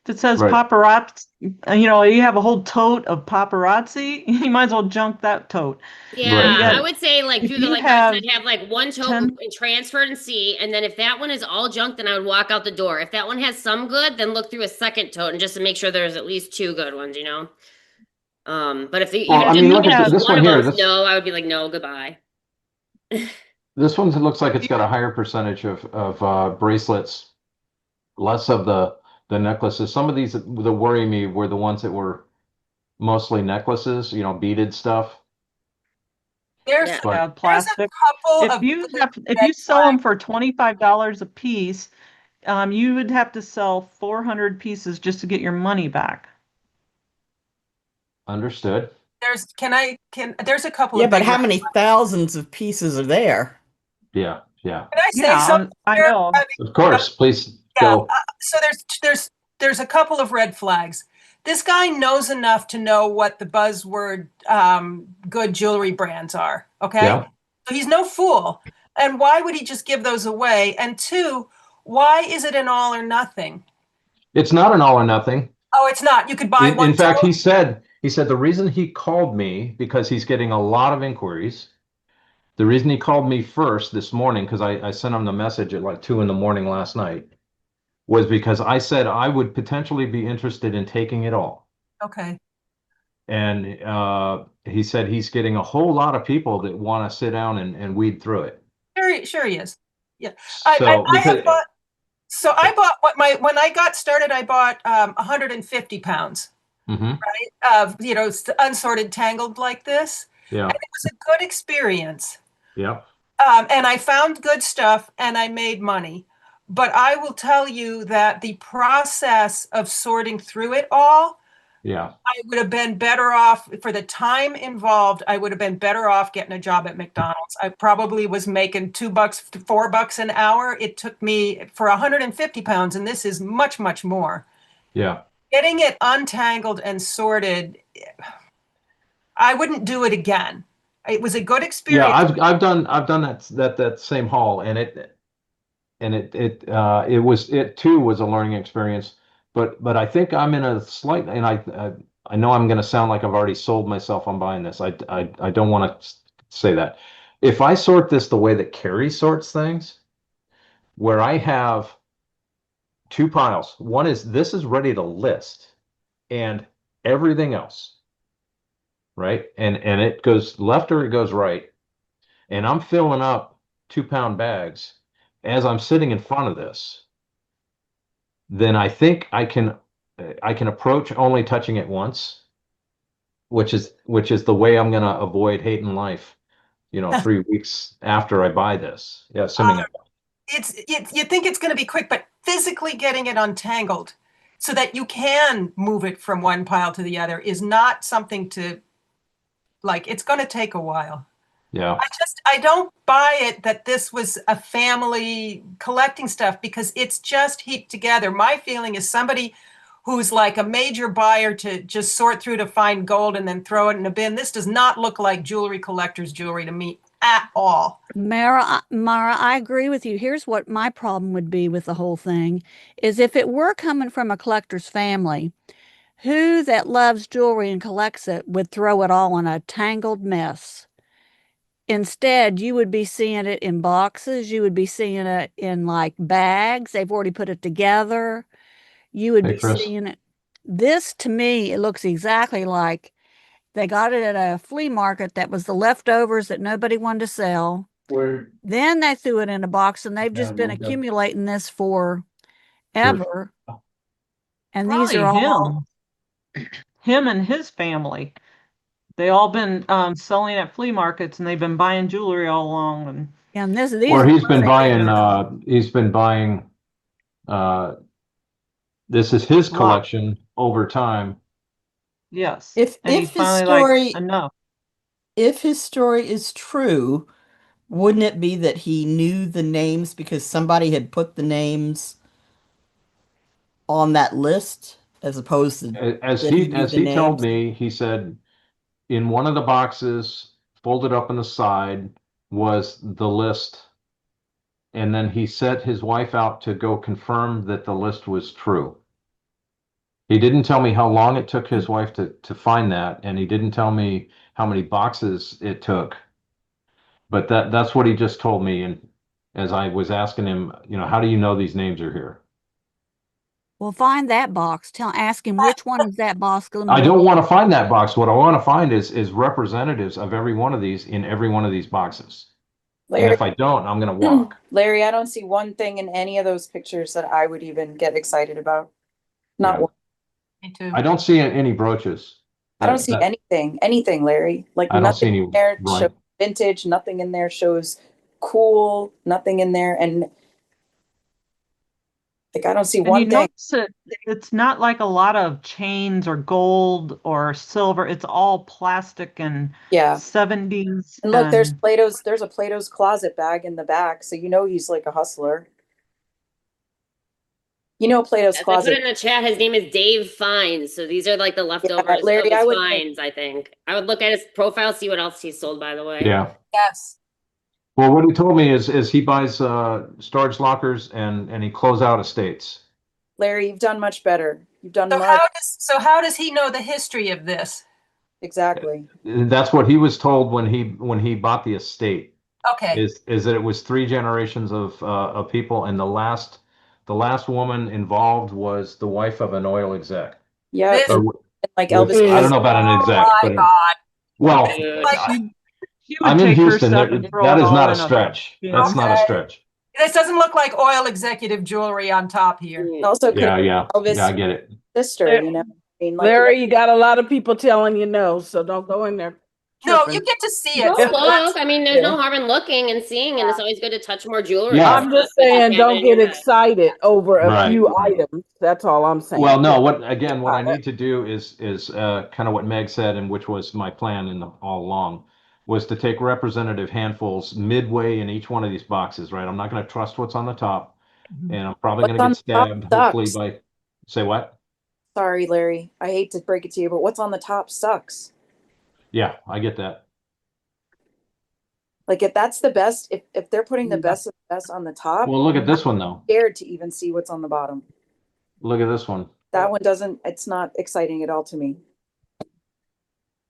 if it says Right. paparazzi, you have a whole tote of paparazzi, you might as well junk that tote. Yeah, Right. I would say like If do the you like I have said, have like one tote 10 and transfer and see, and then if that one is all junk, then I would walk out the door. If that one has some good, then look through a second tote and just to make sure there's at least 2 good ones, But if Well, even I if mean, you look at just this one one here. of them, This no, I would be like, no, goodbye. this one looks like it's got a higher percentage of bracelets, less of the necklaces. Some of these that worry me were the ones that were mostly necklaces, beaded stuff. there's Yeah. But- Yeah, there's a plastic. couple If of you red sell them flags. for $25 a piece, you would have to sell 400 pieces just to get your money back. Understood. There's a couple Yeah, of but big how red many flags. thousands of pieces are there? Yeah. Can I say Yeah, something? I here? know. Of course, please Yeah, go. so there's a couple of red flags. This guy knows enough to know what the buzzword good jewelry brands are. Okay, Yeah. so he's no fool. And why would he just give those away? And 2, why is it an all or nothing? It's not an all or nothing. Oh, it's not. You could buy In, one. in fact, tote. he said the reason he called me because he's getting a lot of inquiries, The reason he called me first this morning, because I sent him the message at like 2 in the morning last night, was because I said I would potentially be interested in taking it all. Okay. And he said he's getting a whole lot of people that want to sit down and weed through it. Sure he is. Yeah. So I have bought, so I bought when I got started, I bought 150 pounds, mm-hmm. right? Of, unsorted, tangled like this. Yeah. And it was a good experience. Yeah. And I found good stuff and I made money. But I will tell you that the process of sorting through it all, yeah, I would have been better off for the time involved. I would have been better off getting a job at McDonald's. I probably was making $2 to $4 an hour. It took me for 150 pounds, and this is much, much more. Yeah. Getting it untangled and sorted, I wouldn't do it again. It was a good experience. Yeah, I've done that same haul, and it too was a learning experience. But I think I'm in a slight, and I know I'm going to sound like I've already sold myself on buying this. I don't want to say that. If I sort this the way that Carrie sorts things, where I have 2 piles, one is this is ready to list, and everything else, right? And it goes left or it goes right, and I'm filling up 2-pound bags as I'm sitting in front of this, then I think I can approach only touching it once, which is the way I'm going to avoid hating life, 3 weeks after I buy this. Yeah, assuming you think it's going to be quick, but physically getting it untangled so that you can move it from one pile to the other is not something to like. It's going to take a while. Yeah. I don't buy it that this was a family collecting stuff because it's just heaped together. My feeling is somebody who's like a major buyer to just sort through to find gold and then throw it in a bin. This does not look like jewelry collector's jewelry to me at all. Mara, I agree with you. Here's what my problem would be with the whole thing is if it were coming from a collector's family, who that loves jewelry and collects it would throw it all in a tangled mess. Instead, you would be seeing it in boxes. You would be seeing it in like bags. They've already put it together. You would Hey, be Chris. seeing it. This, to me, it looks exactly like they got it at a flea market that was the leftovers that nobody wanted to sell. Then they threw it in a box, and they've just been accumulating this forever. And these are all him and his family. They all been selling at flea markets, and they've been buying jewelry all along. And these or he's been buying. This is his collection over time. Yes. If his story enough. If his story is true, wouldn't it be that he knew the names because somebody had put the names on that list as opposed to As he told me, he said in one of the boxes folded up on the side was the list, and then he sent his wife out to go confirm that the list was true. He didn't tell me how long it took his wife to find that, and he didn't tell me how many boxes it took. But that's what he just told me. And as I was asking him, how do you know these names are here? Well, find that box. Ask him which one is that box. I don't want to find that box. What I want to find is representatives of every one of these in every one of these boxes. Larry, and if I don't, I'm going to walk. Larry, I don't see one thing in any of those pictures that I would even get excited about. Not one. Me too. I don't see any brooches. I don't see anything, Larry. Like I don't see nothing any in there right. shows vintage, nothing in there shows cool, nothing in there. And like, I don't see one thing. Notice it's not like a lot of chains or gold or silver. It's all plastic and 70s. And look, there's a Plato's closet bag in the back. So he's like a hustler. Plato's As closet. I put in the chat, his name is Dave Fines. So these are like the leftovers Larry, of his finds, I think. I would look at his profile, see what else he sold, by the way. Yeah. Yes. Well, what he told me is he buys storage lockers and he closes out estates. Larry, you've done much better. You've done so how does he know the history of this? Exactly. That's what he was told when he bought the estate. Okay. is that it was 3 generations of people, and the last woman involved was the wife of an oil exec. Yeah, This- and Or like was- Elvis. I don't know about an Oh exec, my but God. well, Like, She would I'm in take her Houston. stuff and throw That it is all not a in stretch. bin. That's not a Okay. stretch. this doesn't look like oil executive jewelry on top here. Also, could Yeah. Elvis' I get it. sister, you know. I mean, like, Larry, you got a lot of people telling you no, so don't go in there. No, tripping. you get to see Go it. So that's- look. I mean, there's no harm in looking and seeing, and it's always good to touch more jewelry. Yeah. I'm just But you saying, have don't it in get your head. excited over a Right. few items. That's all I'm saying. Well, no, what I need to do is kind of what Meg said, and which was my plan all along, was to take representative handfuls midway in each one of these boxes, right? I'm not going to trust what's on the top, and I'm probably What's going to on get the top stabbed, hopefully sucks. by, say what? sorry, Larry. I hate to break it to you, but what's on the top sucks. Yeah, I get that. Like, if that's the best, if they're putting the best of the best on the top, Well, look at this one though. I'm scared to even see what's on the bottom. Look at this one. That one doesn't. It's not exciting at all to me.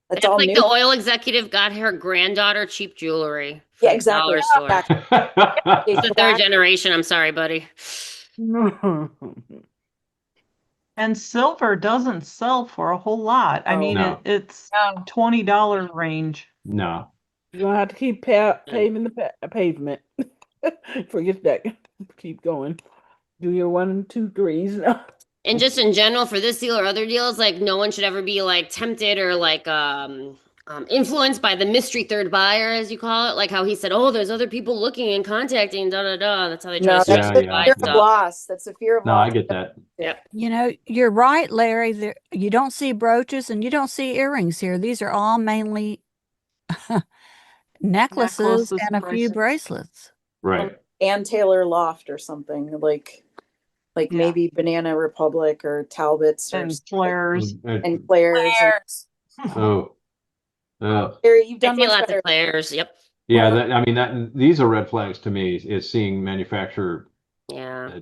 That's It's all like new. the oil executive got her granddaughter cheap jewelry. Yeah, from the exactly. dollar store. Exactly. It's the third generation. I'm sorry, buddy. And silver doesn't sell for a whole lot. I Oh. mean, No. it's No. $20 range. No. You're gonna have to keep paving the pavement. Forget that. Keep going. Do your 1, 2, 3s. No. And just in general, for this deal or other deals, like no one should ever be like tempted or like influenced by the mystery third buyer, as you call it. Like how he said, "Oh, there's other people looking and contacting." Da da da. That's how they try No, to that's stress the you buy fear of stuff. loss. That's the fear of No, loss. I get that. Yep. You know, you're right, Larry. There, you don't see brooches and you don't see earrings here. These are all mainly necklaces Necklaces, and a few bracelets. Right. And Taylor Loft or something like Yeah. maybe Banana Republic or Talbot's or And something. flares. And Claire's. Claire's. Oh. Larry, you've I done see much lots better. of players. Yep. Yeah, I mean these are red flags to me, is seeing manufacturer Yeah.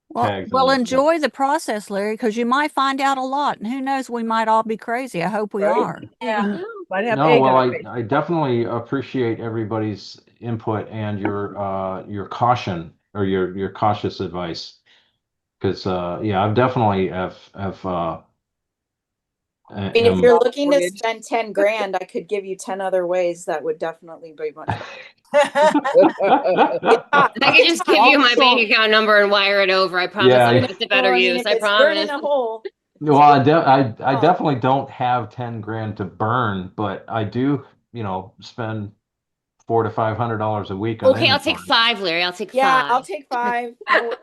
Well, tags well, on this stuff. enjoy the process, Larry, because you might find out a lot. And who knows, we might all be crazy. I hope we Right. are. Yeah. Might have No, egg well, on it. I definitely appreciate everybody's input and your caution or your cautious advice. Because yeah, I've definitely have I mean, if am- you're looking to Bridge. spend 10 grand, I could give you 10 other ways that would definitely be much better. I could just give you my Also- bank account number and wire it over. I promise Yeah, I'll yeah. put the better Well, I mean, use. if I it's burning promise. a hole. Well, I Oh. definitely don't have 10 grand to burn, but I do, spend $400 to $500 a week on Okay, I'll take inventory. 5, Larry. I'll take Yeah, 5. I'll take 5. No,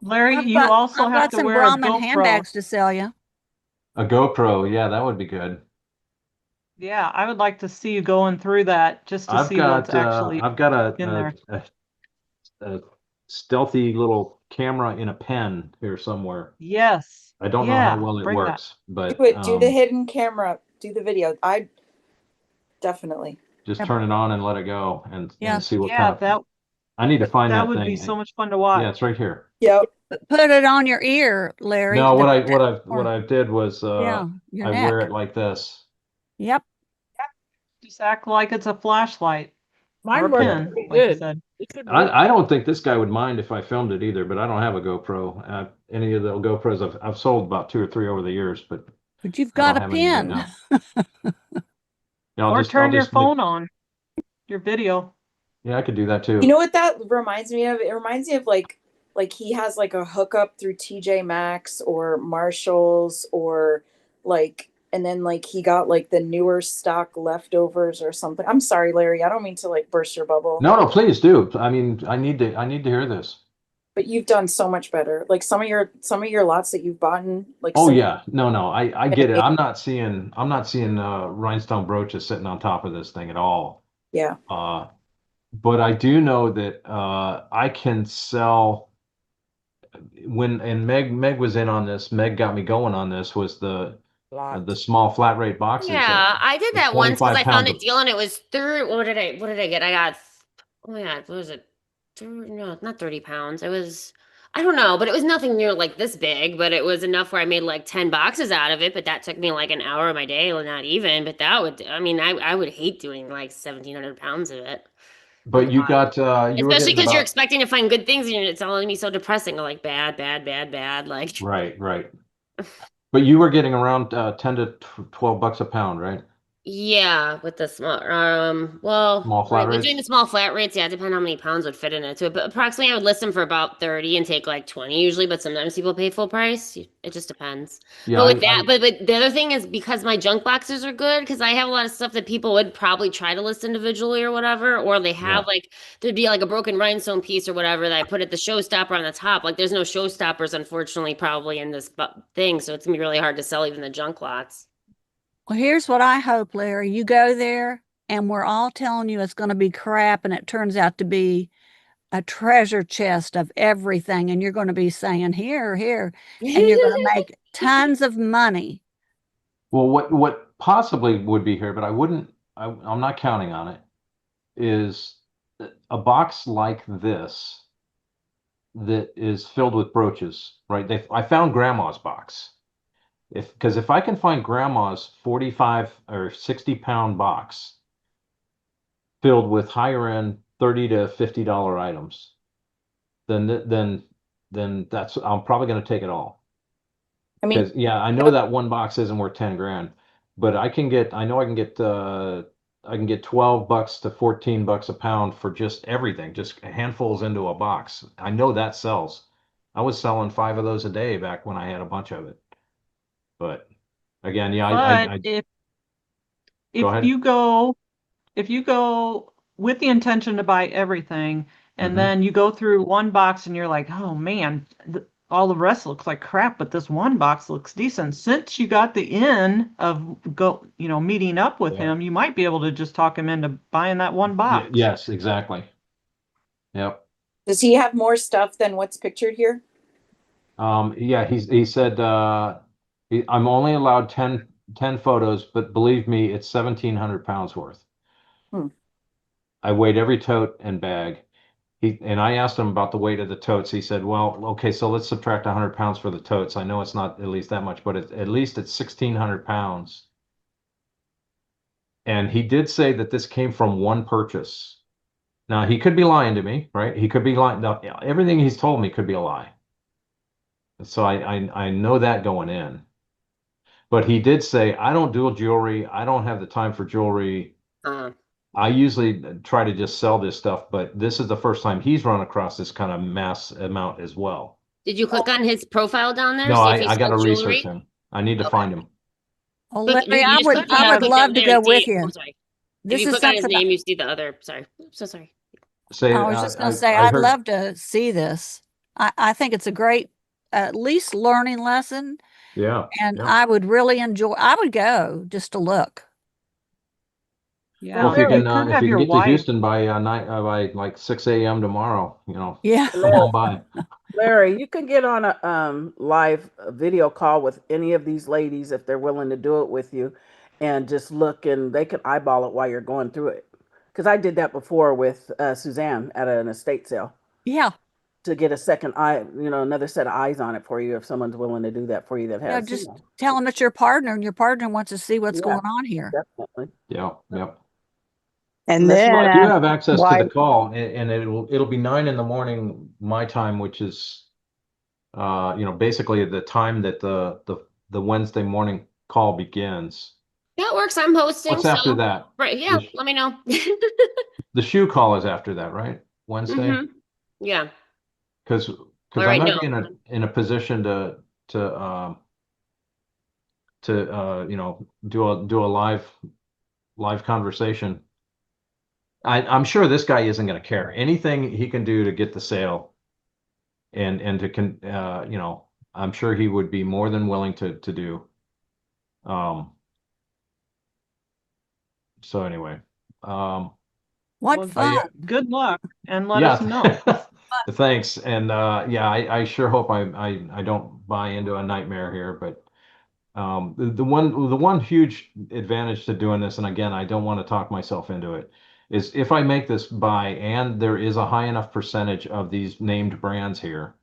Larry, I've you got- also I've have got to some wear a Brahmin GoPro. handbags to sell you. A GoPro, yeah, that would be good. Yeah, I would like to see you going through that just to see what's actually I've got in there. a stealthy little camera in a pen here somewhere. Yes. I don't know Yeah, how well it bring that. works, but do it. Do the hidden camera. Do the video. I definitely. just Yep. turn it on and let it go and Yeah. see what Yeah, kind of. that I need to find that that would thing. be so much fun to watch. Yeah, it's right here. Yep. Put it on your ear, Larry. No, what or- I did was yeah, your I neck. wear it like this. Yep. Just act like it's a flashlight or Mine a works pen, pretty like you good. said. It should work. I don't think this guy would mind if I filmed it either, but I don't have a GoPro. Any of the GoPros I've sold about 2 or 3 over the years, but But you've I don't got a have any right pin. now. Yeah, Or I'll turn your just make- phone on. Your video. Yeah, I could do that too. You know what that reminds me of? It reminds me of like he has like a hookup through TJ Maxx or Marshalls or like, and then like he got like the newer stock leftovers or something. I'm sorry, Larry. I don't mean to like burst your bubble. No, please do. I mean, I need to hear this. But you've done so much better. Like some of your lots that you've bought in, like Oh so- yeah, no, I get it. I'm not seeing rhinestone brooches sitting on top of this thing at all. Yeah. But I do know that I can sell and Meg was in on this. Meg got me going on this. Was the small flat rate boxes. Yeah, I did that once because I 25 found pounds a of- deal and it was what did I get? I got, oh my God, what was it? No, not 30 pounds. It was, I don't know, but it was nothing near like this big, but it was enough where I made like 10 boxes out of it, but that took me like an hour of my day, well, not even, but that would, I mean, I would hate doing like 1,700 pounds of it. Oh But you God. got you were Especially getting because you're about expecting to find good things and it's all gonna be so depressing, like bad, bad, bad, bad. Like, right, right. But you were getting around 10 to 12 bucks a pound, right? yeah, with the small, well, Small flat with doing the rates. small flat rates, yeah, it depends how many pounds would fit in it. But approximately, I would list them for about 30 and take like 20 usually. But sometimes people pay full price. It just depends. Yeah, But with that, but the other thing is because my junk boxes are good, because I have a lot of stuff that people would probably try to list individually or whatever, or they yeah. have like there'd be like a broken rhinestone piece or whatever that I put at the showstopper on the top. Like, there's no showstoppers, unfortunately, probably in this thing, so it's gonna be really hard to sell even the junk lots. Well, here's what I hope, Larry. You go there and we're all telling you it's going to be crap, and it turns out to be a treasure chest of everything. And you're going to be saying, here, here, and you're going to make tons of money. Well, what possibly would be here, but I wouldn't. I'm not counting on it. Is a box like this that is filled with brooches, right? I found grandma's box. Because if I can find grandma's 45 or 60 pound box filled with higher end 30 to $50 items, then that's I'm probably going to take it all. I mean, Because yeah, I know that one box isn't worth 10 grand, but I know I can get 12 bucks to 14 bucks a pound for just everything, just handfuls into a box. I know that sells. I was selling 5 of those a day back when I had a bunch of it. But again, yeah, But I if go if ahead. you go if you go with the intention to buy everything and Hmm. then you go through one box and you're like, oh man, all the rest looks like crap, but this one box looks decent. Since you got the in of meeting up with Yeah. him, you might be able to just talk him into buying that one box. Yes, exactly. Yep. does he have more stuff than what's pictured here? Yeah, he said I'm only allowed 10 photos, but believe me, it's 1,700 pounds worth. Hmm. I weighed every tote and bag. And I asked him about the weight of the totes. He said, well, okay, so let's subtract 100 pounds for the totes. I know it's not at least that much, but at least it's 1,600 pounds. And he did say that this came from one purchase. Now, he could be lying to me, right? He could be lying. Now, everything he's told me could be a lie. So I know that going in. But he did say, I don't do jewelry. I don't have the time for jewelry. Uh, I usually try to just sell this stuff, but this is the first time he's run across this kind of mass amount as well. did you click on his profile down there? No, See if he I got to sells research jewelry? him. I need to Okay. find him. Oh, Click, Larry, you just click He on I it, would has click love down to there and go with see. you. I'm sorry. If This you is click on his something name, you see the other. Sorry. I'm so sorry. Say, I was just going to say, I I'd heard, love to see this. I think it's a great, at least learning lesson. yeah, And yeah. I would really I would go just to look. Yeah, Well, you could if have you can your get to wife. Houston by by like 6 a.m. tomorrow, Yeah. come on by. Larry, you can get on a live video call with any of these ladies if they're willing to do it with you, and just look, and they can eyeball it while you're going through it. Because I did that before with Suzanne at an estate sale Yeah. to get a second eye, another set of eyes on it for you if someone's willing to do that for you that has, Just tell them it's your partner and your partner wants to see what's yeah, going on here. definitely. Yeah, yeah. And Unless you then I do have access to why the call, and it'll be 9 in the morning my time, which is basically the time that the Wednesday morning call begins. That works. I'm hosting, What's after so that? right. Yeah, let me know. The shoe call is after that, right? Wednesday? Yeah. Because All I right. might No. be in a position to do a live conversation. I'm sure this guy isn't going to care. Anything he can do to get the sale and I'm sure he would be more than willing to do. So anyway, What Well, fun. good luck and let yeah, us know. thanks. And yeah, I sure hope I don't buy into a nightmare here, but the one huge advantage to doing this, and again, I don't want to talk myself into it, is if I make this buy and there is a high enough percentage of these named brands here,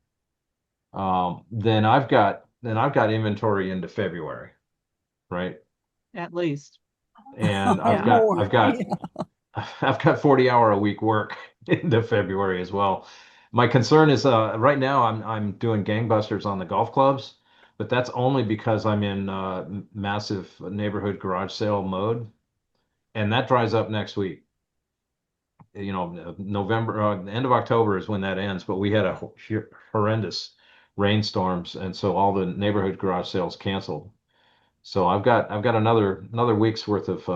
then I've got inventory into February, right? At least. And More. I've got Yeah. I've got 40-hour a week work into February as well. My concern is right now I'm doing gangbusters on the golf clubs, but that's only because I'm in massive neighborhood garage sale mode, and that dries up next week. You know, November, the end of October is when that ends, but we had a horrendous rainstorms, and so all the neighborhood garage sales canceled. So I've got another week's worth of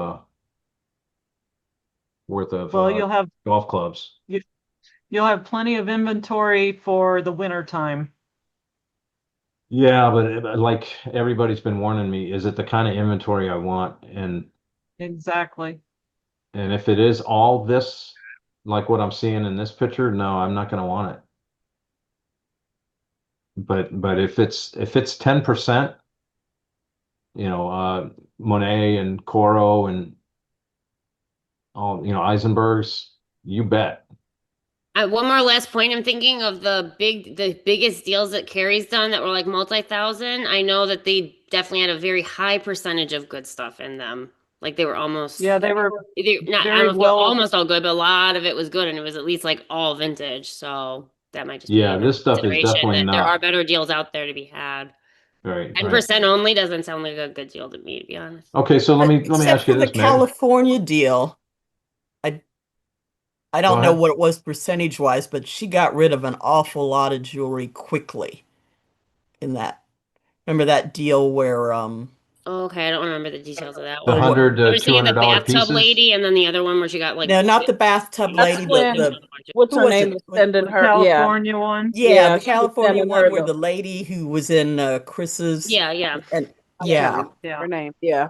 Well, you'll have golf clubs. you'll have plenty of inventory for the winter time. Yeah, but like everybody's been warning me, is it the kind of inventory I want? Exactly. And if it is all this, like what I'm seeing in this picture, no, I'm not going to want it. But if it's 10%, you know, Monet and Coro and all, you know, Eisenberg's, you bet. One more last point. I'm thinking of the biggest deals that Carrie's done that were like multi-thousand. I know that they definitely had a very high percentage of good stuff in them. Like they were almost, Yeah, they were not, I don't very know if they're well. almost all good, but a lot of it was good, and it was at least like all vintage. So that might just be Yeah, another this stuff is consideration definitely that there are not better deals out there to be had. right, right. 10% only doesn't sound like a good deal to me, to be honest. Okay, so let me Except ask you for the this, Meg. California deal, I Go don't know ahead. what it was percentage wise, but she got rid of an awful lot of jewelry quickly in that. Remember that deal where Okay, I don't remember the details of that The oh one. what hundred I to was two thinking the hundred dollar bathtub pieces. lady, and then the other one where she got like no, not the bathtub That's lady, when what's who her was name it? was sending The her. Yeah, California one. Yeah, yeah, the she was California sending one her where the. the lady who was in Chris's Yeah, yeah. and I can't yeah. remember Yeah. her name. Yeah,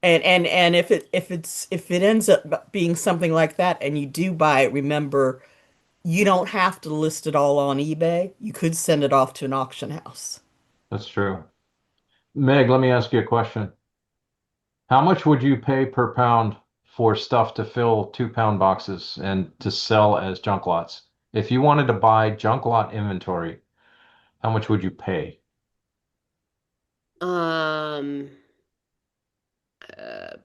And if it ends up being something like that and you do buy it, remember you don't have to list it all on eBay. You could send it off to an auction house. That's true. Meg, let me ask you a question. How much would you pay per pound for stuff to fill 2 pound boxes and to sell as junk lots? If you wanted to buy junk lot inventory, how much would you pay? Um, uh,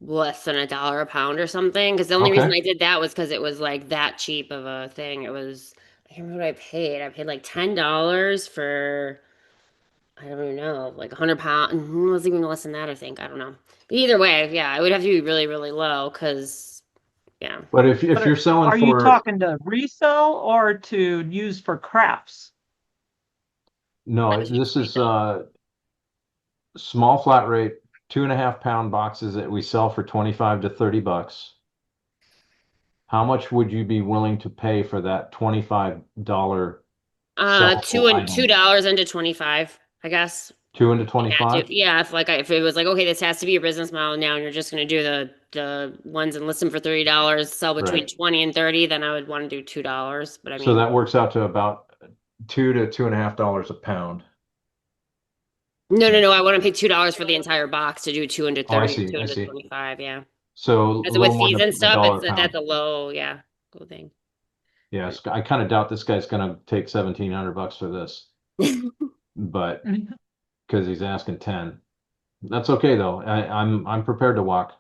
less than $1 a pound or something. Because the only reason Okay. I did that was because it was like that cheap of a thing. It was, I can't remember what I paid. I paid like $10 for, I don't even know, like 100 pound. It was even less than that, I think. I don't know. But either way, yeah, it would have to be really, really low because, yeah. But if But you're selling are you for talking to resell or to use for crafts? no, this is small flat rate, 2.5 pound boxes that we sell for 25 to 30 bucks. How much would you be willing to pay for that $25 Two sellable and item? $2 into 25, I guess. 2 into Had 25? to. Yeah, if it was like, okay, this has to be a business model now, and you're just gonna do the ones and list them for $30, sell between Right. 20 and 30, then I would want to do $2. But I So mean, that works out to about $2 to $2.50 a pound. no, I want to pay $2 for the entire box to do 2 into Oh, I 30 or see. 2 I into see. 25. Yeah, So a as with little more fees than and a stuff, dollar a that's pound. a low, yeah, low thing. Yes, I kind of doubt this guy's going to take 1,700 bucks for this, but because he's asking 10. That's okay though. I'm prepared to walk.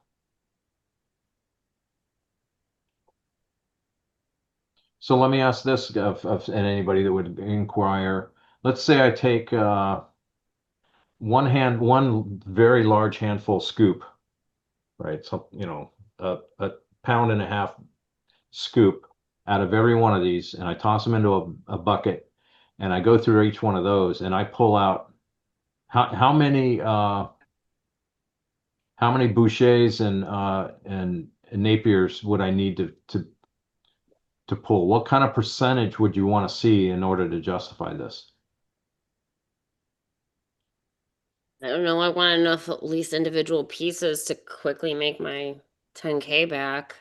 So let me ask this and anybody that would inquire. Let's say I take one very large handful scoop, right? So, you know, a pound and a half scoop out of every one of these, and I toss them into a bucket, and I go through each one of those, and I pull out how many Bouchets and Napiers would I need to pull? What kind of percentage would you want to see in order to justify this? I don't know. I want enough at least individual pieces to quickly make my 10K back.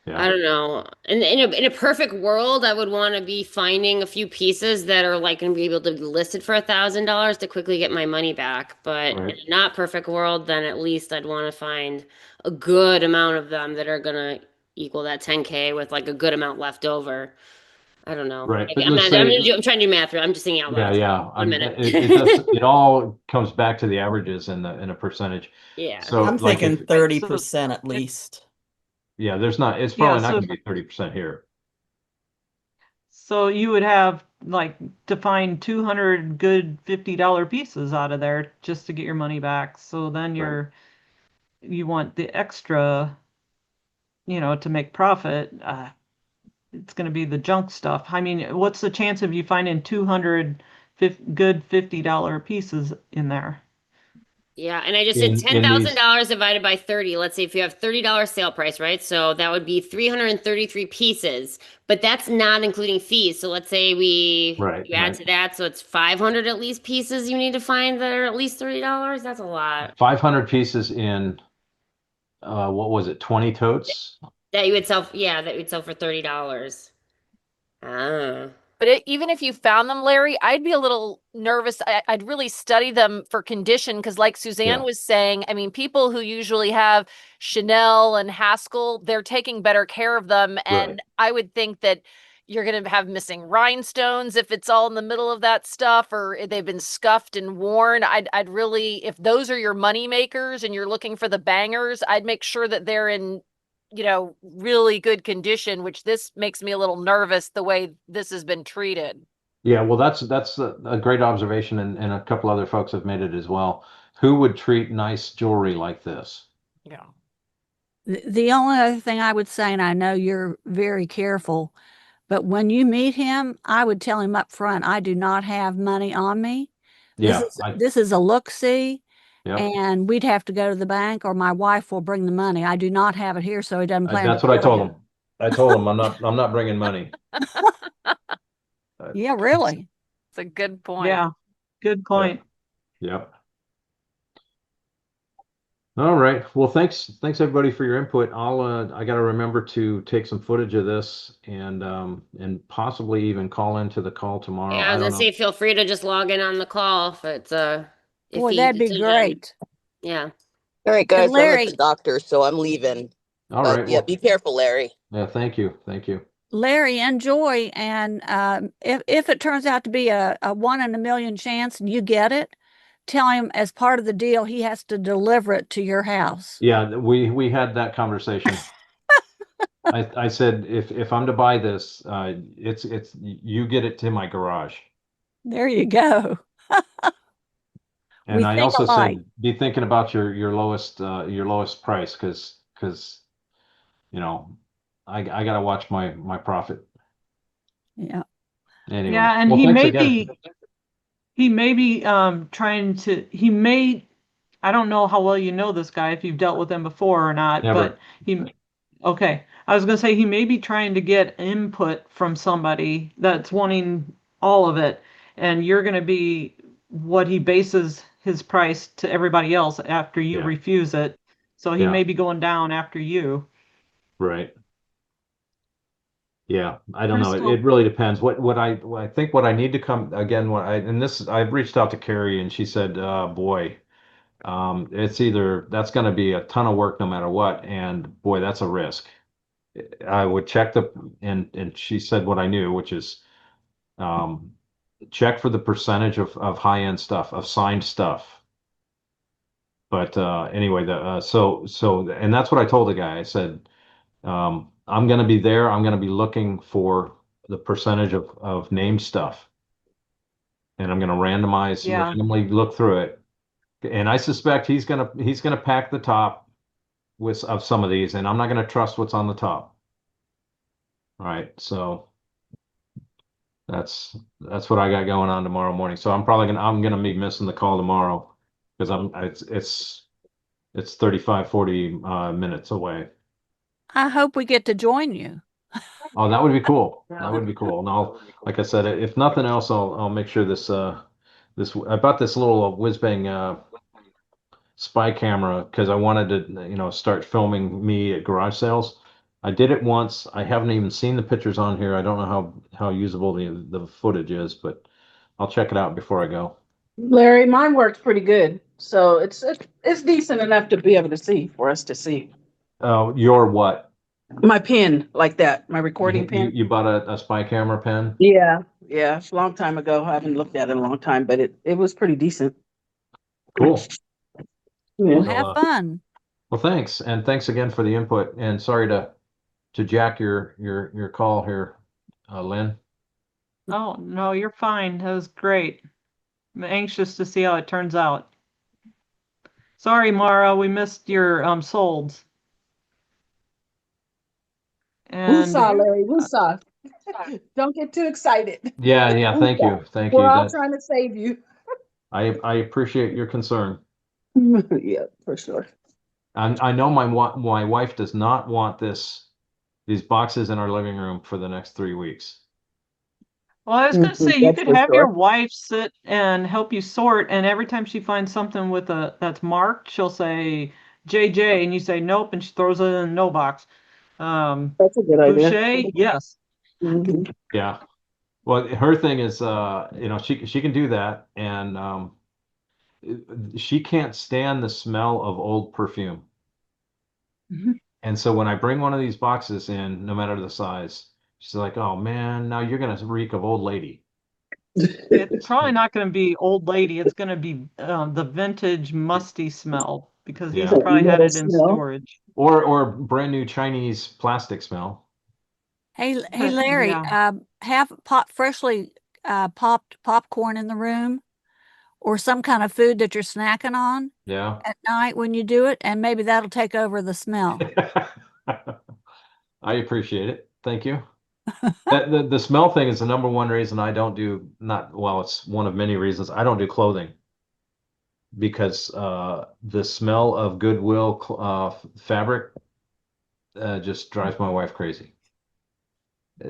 Yeah. I don't know. In a perfect world, I would want to be finding a few pieces that are like going to be able to be listed for $1,000 to quickly get my money back. But Right. in a not perfect world, then at least I'd want to find a good amount of them that are going to equal that 10K with like a good amount left over. I don't know. Right, Like, but I'm let's not. say, I'm trying to do math. I'm just thinking out yeah, loud. yeah. One minute. It all comes back to the averages and the in a percentage. Yeah. So I'm like if thinking 30% at least. yeah, there's not. It's Yeah, probably not so going to be 30% here. so you would have like to find 200 good $50 pieces out of there just to get your money back. So then Right. you want the extra, to make profit. It's going to be the junk stuff. I mean, what's the chance of you finding 200 good $50 pieces in there? Yeah, and I just did In these, $10,000 divided by 30. Let's see if you have $30 sale price, right? So that would be 333 pieces, but that's not including fees. So let's say right, you add right. to that, so it's 500 at least pieces you need to find that are at least $30. That's a lot 500 pieces in what was it, 20 totes? that you would sell. Yeah, that you would sell for $30. Ah. But even if you found them, Larry, I'd be a little nervous. I'd really study them for condition because, like Suzanne Yeah. was saying, I mean, people who usually have Chanel and Haskell, they're taking better care of them. And Right. I would think that you're going to have missing rhinestones if it's all in the middle of that stuff, or they've been scuffed and worn. I'd really, if those are your money makers and you're looking for the bangers, I'd make sure that they're in really good condition, which this makes me a little nervous the way this has been treated. Yeah, well, that's a great observation, and a couple other folks have made it as well. Who would treat nice jewelry like this? Yeah. The only other thing I would say, and I know you're very careful, but when you meet him, I would tell him up front, I do not have money on me. Yeah, This is a look-see, yep. and we'd have to go to the bank or my wife will bring the money. I do not have it here, so he doesn't plan That's to what I carry told it. him. I told him I'm not bringing money. Yeah, really. It's a good point. Yeah, good point. Yep. All right. Well, thanks everybody for your input. I got to remember to take some footage of this and possibly even call into the call tomorrow. Yeah, I was I gonna don't say know. feel free to just log in on the call if it's a Boy, iffy that'd be decision. great. Yeah. All right, guys, I'm at Larry, the doctor, so I'm leaving. All But right. yeah, Well, be careful, Larry. yeah, thank you. Thank you. Larry, enjoy. And if it turns out to be a 1 in a million chance and you get it, tell him as part of the deal, he has to deliver it to your house. Yeah, we had that conversation. I said if I'm to buy this, it's you get it to my garage. There you go. And We I think also alike. said be thinking about your lowest price because I gotta watch my profit. Yeah. Anyway, Yeah, and well, he thanks may again. be trying to I don't know how well you know this guy, if you've dealt with him before or not, Never. but okay. I was gonna say he may be trying to get input from somebody that's wanting all of it, and you're gonna be what he bases his price to everybody else after you Yeah. refuse it. So he Yeah. may be going down after you. Right. Yeah, I don't know. Crystal. It really depends. What I think what I need to come again. I've reached out to Carrie and she said, boy, it's either that's going to be a ton of work no matter what, and boy, that's a risk. I would check and she said what I knew, which is um, check for the percentage of high end stuff, of signed stuff. But anyway, and that's what I told the guy. I said, I'm going to be there. I'm going to be looking for the percentage of named stuff, and I'm going to Yeah. randomly look through it. And I suspect he's gonna pack the top of some of these, and I'm not going to trust what's on the top. All right, so that's what I got going on tomorrow morning. So I'm gonna be missing the call tomorrow because it's 35, 40 minutes away. I hope we get to join you. Oh, that would be cool. That would be cool. And like I said, if nothing else, I'll make sure I bought this little whiz bang spy camera because I wanted to start filming me at garage sales. I did it once. I haven't even seen the pictures on here. I don't know how usable the footage is, but I'll check it out before I go. Larry, mine works pretty good, so it's decent enough to be able to see for us to see. Your what? My pen, like that, my recording pen. You bought a spy camera pen? Yeah, yeah, it's a long time ago. I haven't looked at it in a long time, but it was pretty decent. Cool. Well, Yeah. have fun. Well, thanks, and thanks again for the input. And sorry to jack your call here, Lynn. Oh, no, you're fine. That was great. I'm anxious to see how it turns out. Sorry, Mara, we missed your solds. And Woosah, Larry, woosah. Don't get too excited. Yeah. Thank Woosah. you, thank We're you. all That trying to save you. I appreciate your concern. Yeah, for sure. I know my wife does not want these boxes in our living room for the next 3 weeks. well, I was going to say you That's could for have your sure. wife sit and help you sort, and every time she finds something with that's marked, she'll say JJ, and you say nope, and she throws it in a no box. That's a good idea. Bouchet, yes. Mhm. Yeah. Well, her thing is, she can do that, and she can't stand the smell of old perfume. Mhm. And so when I bring one of these boxes in, no matter the size, she's like, "Oh man, now you're gonna reek of old lady." It's probably not going to be old lady. It's going to be the vintage musty smell because he's Yeah. probably had Metal it in smell. storage. Or brand new Chinese plastic smell. Hey, Larry, Yeah. have freshly popped popcorn in the room or some kind of food that you're snacking on Yeah. at night when you do it, and maybe that'll take over the smell. I appreciate it. Thank you. That the smell thing is the number one reason I don't do not well, it's one of many reasons I don't do clothing because the smell of Goodwill fabric just drives my wife crazy.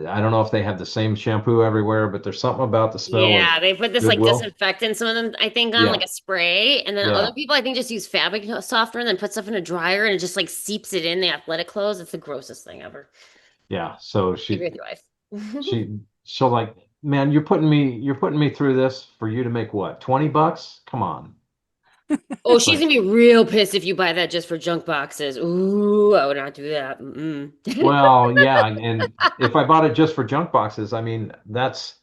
I don't know if they have the same shampoo everywhere, but there's something about the smell of Yeah, they put this like Goodwill. disinfectant, some of them I think on Yeah. like a spray, and then other Yeah. people I think just use fabric softener and then put stuff in a dryer and it just like seeps it in the athletic clothes. It's the grossest thing ever. Yeah. So I agree with your wife. she'll like, man, you're putting me through this for you to make what, $20? Come on. Oh, It's she's like, gonna be real pissed if you buy that just for junk boxes. Ooh, I would not do that. Mm-mm. well, yeah, and if I bought it just for junk boxes, I mean, that's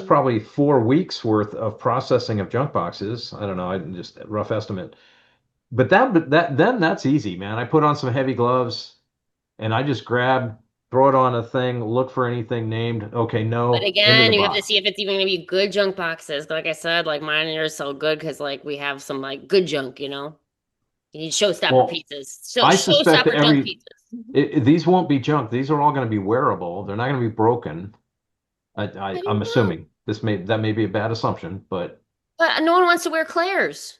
probably 4 weeks worth of processing of junk boxes. I don't know, I just rough estimate. But then that's easy, man. I put on some heavy gloves and I just throw it on a thing, look for anything named. Okay, But no, into the again, you have to box. see if it's even gonna be good junk boxes. Like I said, like mine and yours so good because like we have some like good junk, you know. You need showstopper Well, pieces. So I suspect that showstopper junk pieces. these won't be junk. These are all going to be wearable. They're not going to be broken. I I'm don't know. assuming that may be a bad assumption, but But no one wants to wear Claire's.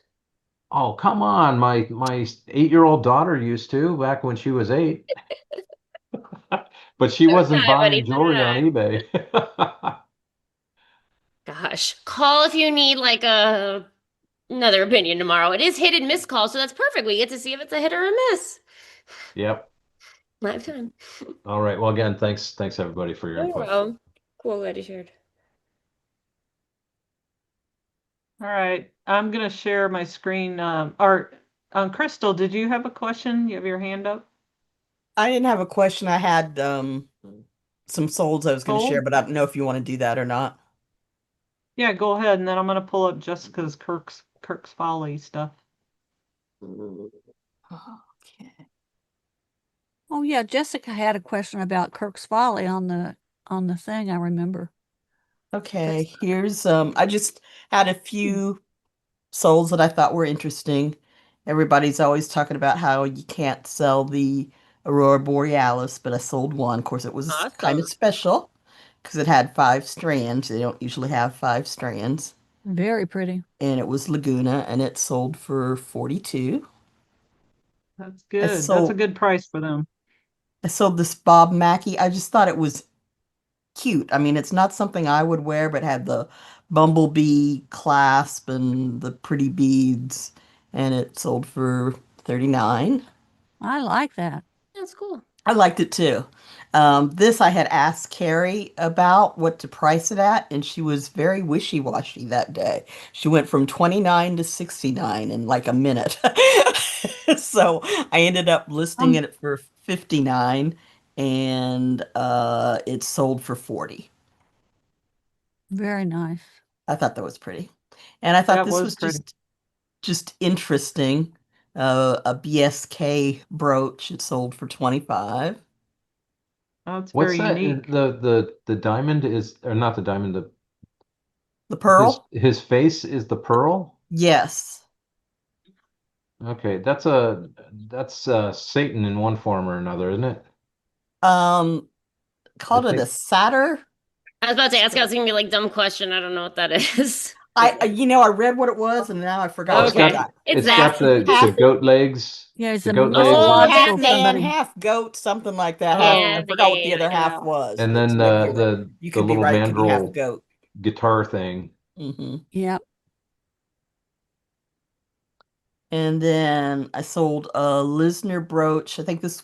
oh, come on. My 8-year-old daughter used to back when she was 8, but she wasn't Okay, buying buddy. jewelry on eBay. Gosh, call if you need like another opinion tomorrow. It is hit and miss call, so that's perfect. We get to see if it's a hit or a miss. Yep. Lifetime. All right. Well, again, thanks everybody for your Oh, input. well. Cool, glad you shared. All right. I'm going to share my screen. Crystal, did you have a question? You have your hand up? I didn't have a question. I had some souls I was going to share, Sold? but I don't know if you want to do that or not. Yeah, go ahead. And then I'm going to pull up Jessica's Kirks Folly stuff. Okay. Oh yeah, Jessica had a question about Kirk's Folly on the thing, I remember. Okay, here's I just had a few souls that I thought were interesting. Everybody's always talking about how you can't sell the Aurora Borealis, but I sold one. Of course, it was kind of Awesome. special because it had 5 strands. They don't usually have 5 strands. Very pretty. And it was Laguna, and it sold for 42. That's I good. That's a sold good price for them. I sold this Bob Mackie. I just thought it was cute. I mean, it's not something I would wear, but had the bumblebee clasp and the pretty beads, and it sold for 39. I like that. That's cool. I liked it too. This I had asked Carrie about what to price it at, and she was very wishy-washy that day. She went from 29 to 69 in like a minute. So I ended up listing it for 59, and it sold for 40. Very nice. I thought that was pretty. And I thought That this was was pretty. just interesting. A BSK brooch, it sold for 25. Oh, it's What's very that? unique. The diamond is, or not the diamond, The pearl? his face is the pearl? Yes. Okay, that's Satan in one form or another, isn't it? Um, I called it a think satyr. I was about to ask, I was gonna be like, dumb question. I don't know what that is. I read what it was and now I forgot. it's It's like Okay. got It's got that. the goat legs, Yeah, it's the a goat legs, Oh, and half mythological that's man, it. somebody. half goat, something like that. Half Yeah, I I think forgot what the yeah, other half Yeah. was, and but then yeah, you the could be little right, it could be half mandrel goat. guitar thing. Hmm. Yeah. And then I sold a Lisner brooch. I think this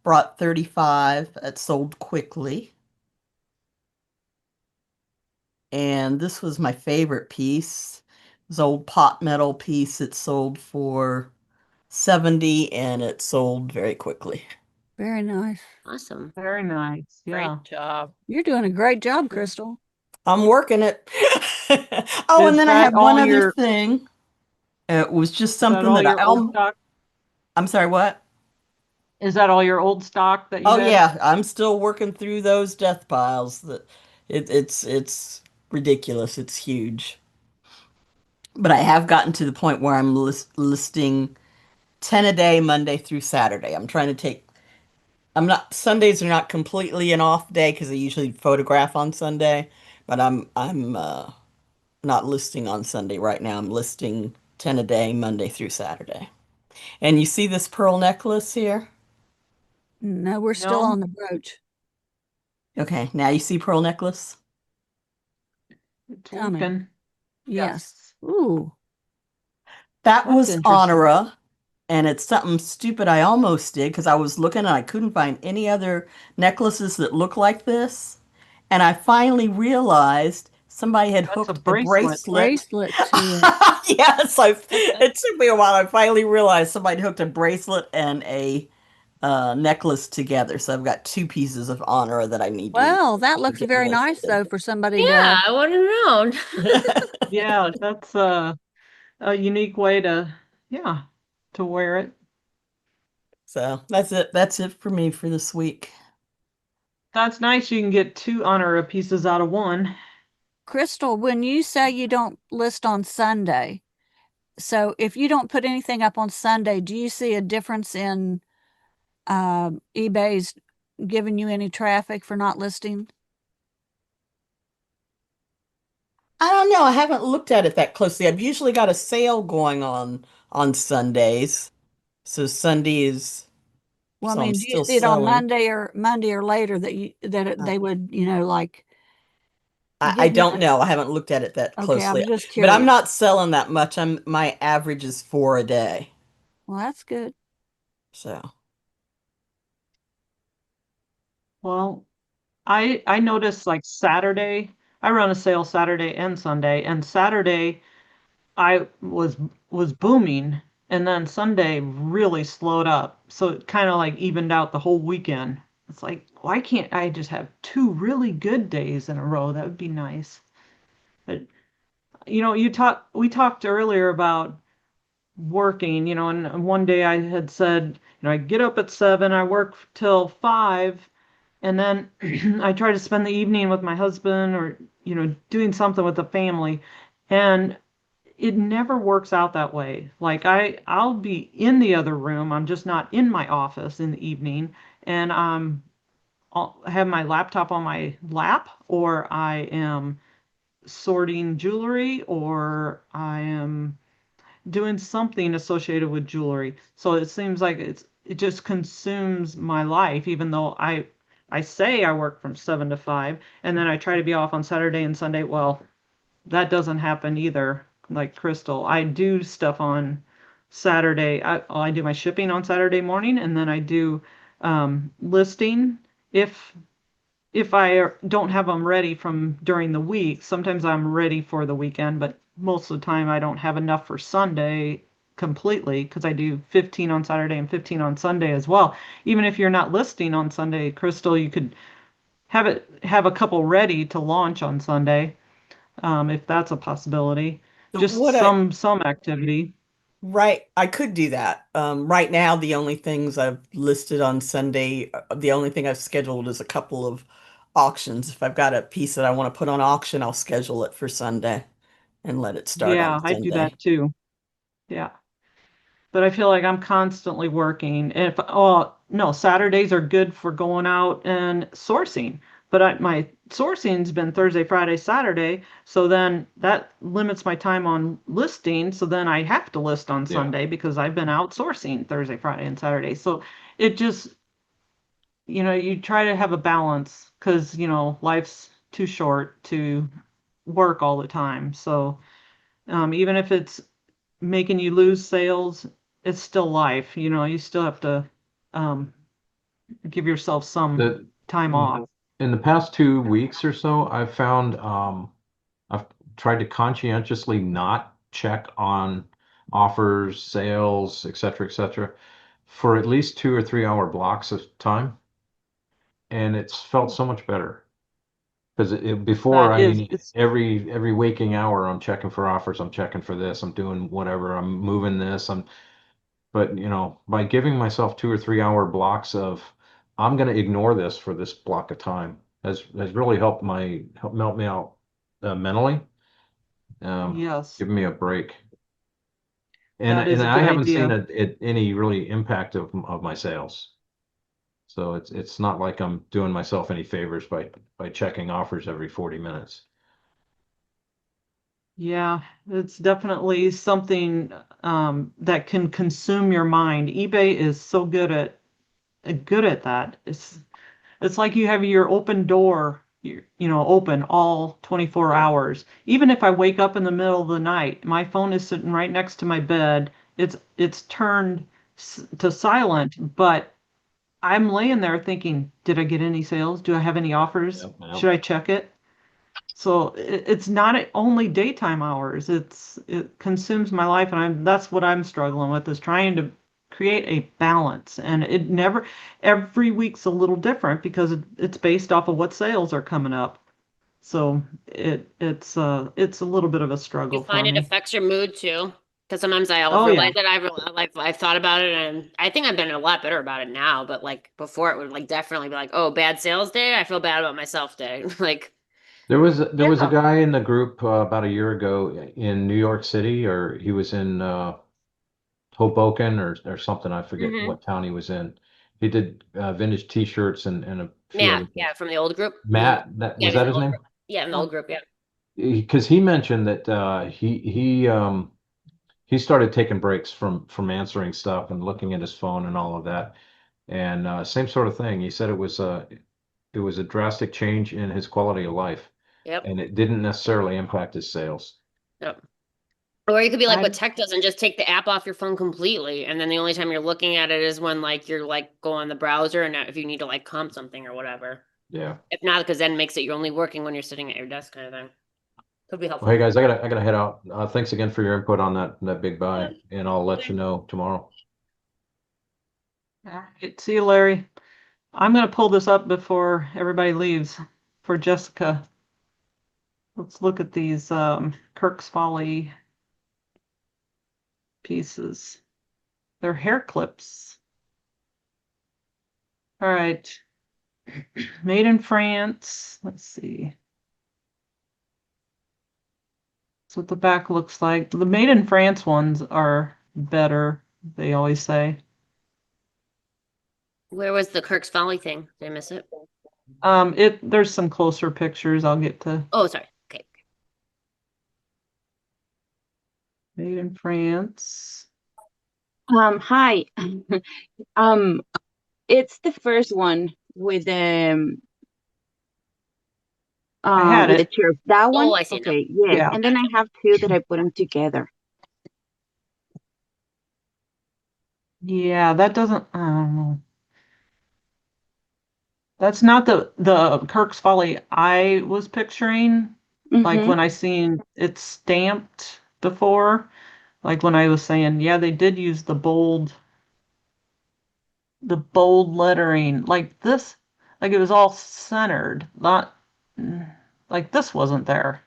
brought 35. It sold quickly. And this was my favorite piece. This old pot metal piece. It sold for 70 and it sold very quickly. Very nice. awesome. Very nice. Great Yeah. job. You're doing a great job, Crystal. I'm working it. Oh, and Is then I that have one all other your thing. It was just is that something all that your old stock? I'm sorry, what? Is that all your old stock that you Oh had? yeah, I'm still working through those death piles. That it's ridiculous. It's huge. But I have gotten to the point where I'm listing 10 a day, Monday through Saturday. I'm trying to take, I'm not, Sundays are not completely an off day because I usually photograph on Sunday, but I'm not listing on Sunday right now. I'm listing 10 a day, Monday through Saturday. And you see this pearl necklace here? No, we're still No? on the brooch. Okay, now you see pearl necklace? It's Coming. working. Yes. Ooh. That That's was interesting. Honora, and it's something stupid I almost did because I was looking and I couldn't find any other necklaces that look like this. And I finally realized somebody had That's a hooked a bracelet. bracelet. Bracelet to it. Yes, it took me a while. I finally realized somebody hooked a bracelet and a necklace together. So I've got two pieces of Honora that I need Well, that to looks get very nice listed. though for somebody Yeah, to I wouldn't have known. Yeah, that's a unique way to, yeah, to wear it. So that's it. That's it for me for this week. That's nice. You can get two honor pieces out of one. Crystal, when you say you don't list on Sunday, so if you don't put anything up on Sunday, do you see a difference in eBay's giving you any traffic for not listing? I don't know. I haven't looked at it that closely. I've usually got a sale going on Sundays. So Sunday is Well, I so I'm mean, do you still see it on selling. Monday or later that Uh, they would, like I give you don't know. I haven't looked at it that okay, I closely. was just But I'm curious. not selling that much. My average is 4 a day. Well, that's good. So Well, I noticed like Saturday, I run a sale Saturday and Sunday, and Saturday I was booming, and then Sunday really slowed up. So it kind of like evened out the whole weekend. It's like, why can't I just have two really good days in a row? That would be nice. But we talked earlier about working, and one day I had said, I get up at 7, I work till 5, and then I try to spend the evening with my husband or, doing something with the family. And it never works out that way. Like I'll be in the other room. I'm just not in my office in the evening. And I'll have my laptop on my lap, or I am sorting jewelry, or I am doing something associated with jewelry. So it seems like it just consumes my life, even though I say I work from 7 to 5, and then I try to be off on Saturday and Sunday. Well, that doesn't happen either. Like Crystal, I do stuff on Saturday. I do my shipping on Saturday morning, and then I do listing if I don't have them ready from during the week. Sometimes I'm ready for the weekend, but most of the time I don't have enough for Sunday completely because I do 15 on Saturday and 15 on Sunday as well. Even if you're not listing on Sunday, Crystal, you could have a couple ready to launch on Sunday, if that's a possibility. Just What some activity. Right, I could do that. Right now, the only things I've listed on Sunday, the only thing I've scheduled is a couple of auctions. If I've got a piece that I want to put on auction, I'll schedule it for Sunday and let it start on Yeah, I do Sunday. that too. Yeah. But I feel like I'm constantly working. If oh no, Saturdays are good for going out and sourcing. But my sourcing's been Thursday, Friday, Saturday, so then that limits my time on listing. So then I have to list on Yeah. Sunday because I've been out sourcing Thursday, Friday, and Saturday. So it just, you try to have a balance because, life's too short to work all the time. So even if it's making you lose sales, it's still life. You still have to um, give yourself some The time off. in the past 2 weeks or so, I've found I've tried to conscientiously not check on offers, sales, et cetera, for at least 2 or 3 hour blocks of time, and it's felt so much better. Because before, That I is, mean, it's every waking hour, I'm checking for offers, I'm checking for this, I'm doing whatever, I'm moving this, but by giving myself 2 or 3 hour blocks of, I'm going to ignore this for this block of time, has really helped me out mentally, yes, giving me a break. And that is and a I good haven't seen idea. any really impact of my sales. So it's not like I'm doing myself any favors by checking offers every 40 minutes. Yeah, it's definitely something that can consume your mind. eBay is so good at that. It's like you have your open door, open all 24 hours. Even if I wake up in the middle of the night, my phone is sitting right next to my bed. It's turned to silent, but I'm laying there thinking, did I get any sales? Do I have any offers? Yep, yep. Should I check it? So it's not only daytime hours. It consumes my life, and that's what I'm struggling with, is trying to create a balance. And every week's a little different because it's based off of what sales are coming up. So it's a little bit of a You struggle for find it me. affects your mood too? Because sometimes I'll Oh yeah. realize that I've thought about it, and I think I've been a lot better about it now. But like before, it would like definitely be like, oh, bad sales day. I feel bad about myself day. Like, There was a Yeah. guy in the group about a year ago in New York City, or he was in Hoboken or something. I forget hmm what town he was in. He did vintage T-shirts and a few Matt, other things. yeah, from the old group. Matt, that Yeah, was he's that in the his old name? group. Yeah, in the old group. Yeah. Because he mentioned that he started taking breaks from answering stuff and looking at his phone and all of that. And same sort of thing. He said it was a drastic change in his quality of life, Yep. and it didn't necessarily impact his sales. Yep. Or you could be like what I tech does and just take the app off your phone completely, and then the only time you're looking at it is when like you're like go on the browser and if you need to like comp something or whatever. Yeah. If not, because then it makes it you're only working when you're sitting at your desk kind of thing. Could be Well, hey helpful. guys, I gotta head out. Thanks again for your input on that big Yeah. buy, and I'll let you know tomorrow. All right. See you, Larry. I'm gonna pull this up before everybody leaves for Jessica. Let's look at these Kirks Folly pieces. They're hair clips. All right. Made in France. Let's see. That's what the back looks like. The made in France ones are better, they always say. Where was the Kirk's Folly thing? Did I miss it? There's some closer pictures I'll get to. Oh, sorry. Okay. Made in France. Hi. Um, it's the first one I had with the it. chirp. That one? Oh, I see it now. Okay, yeah. Yeah. And then I have two that I put them together. Yeah, that doesn't, I don't know. That's not the Kirk's Folly I was picturing. Like Mm-hmm. when I seen it stamped before. Like when I was saying, yeah, they did use the bold lettering like this, like it was all centered, not like this wasn't there.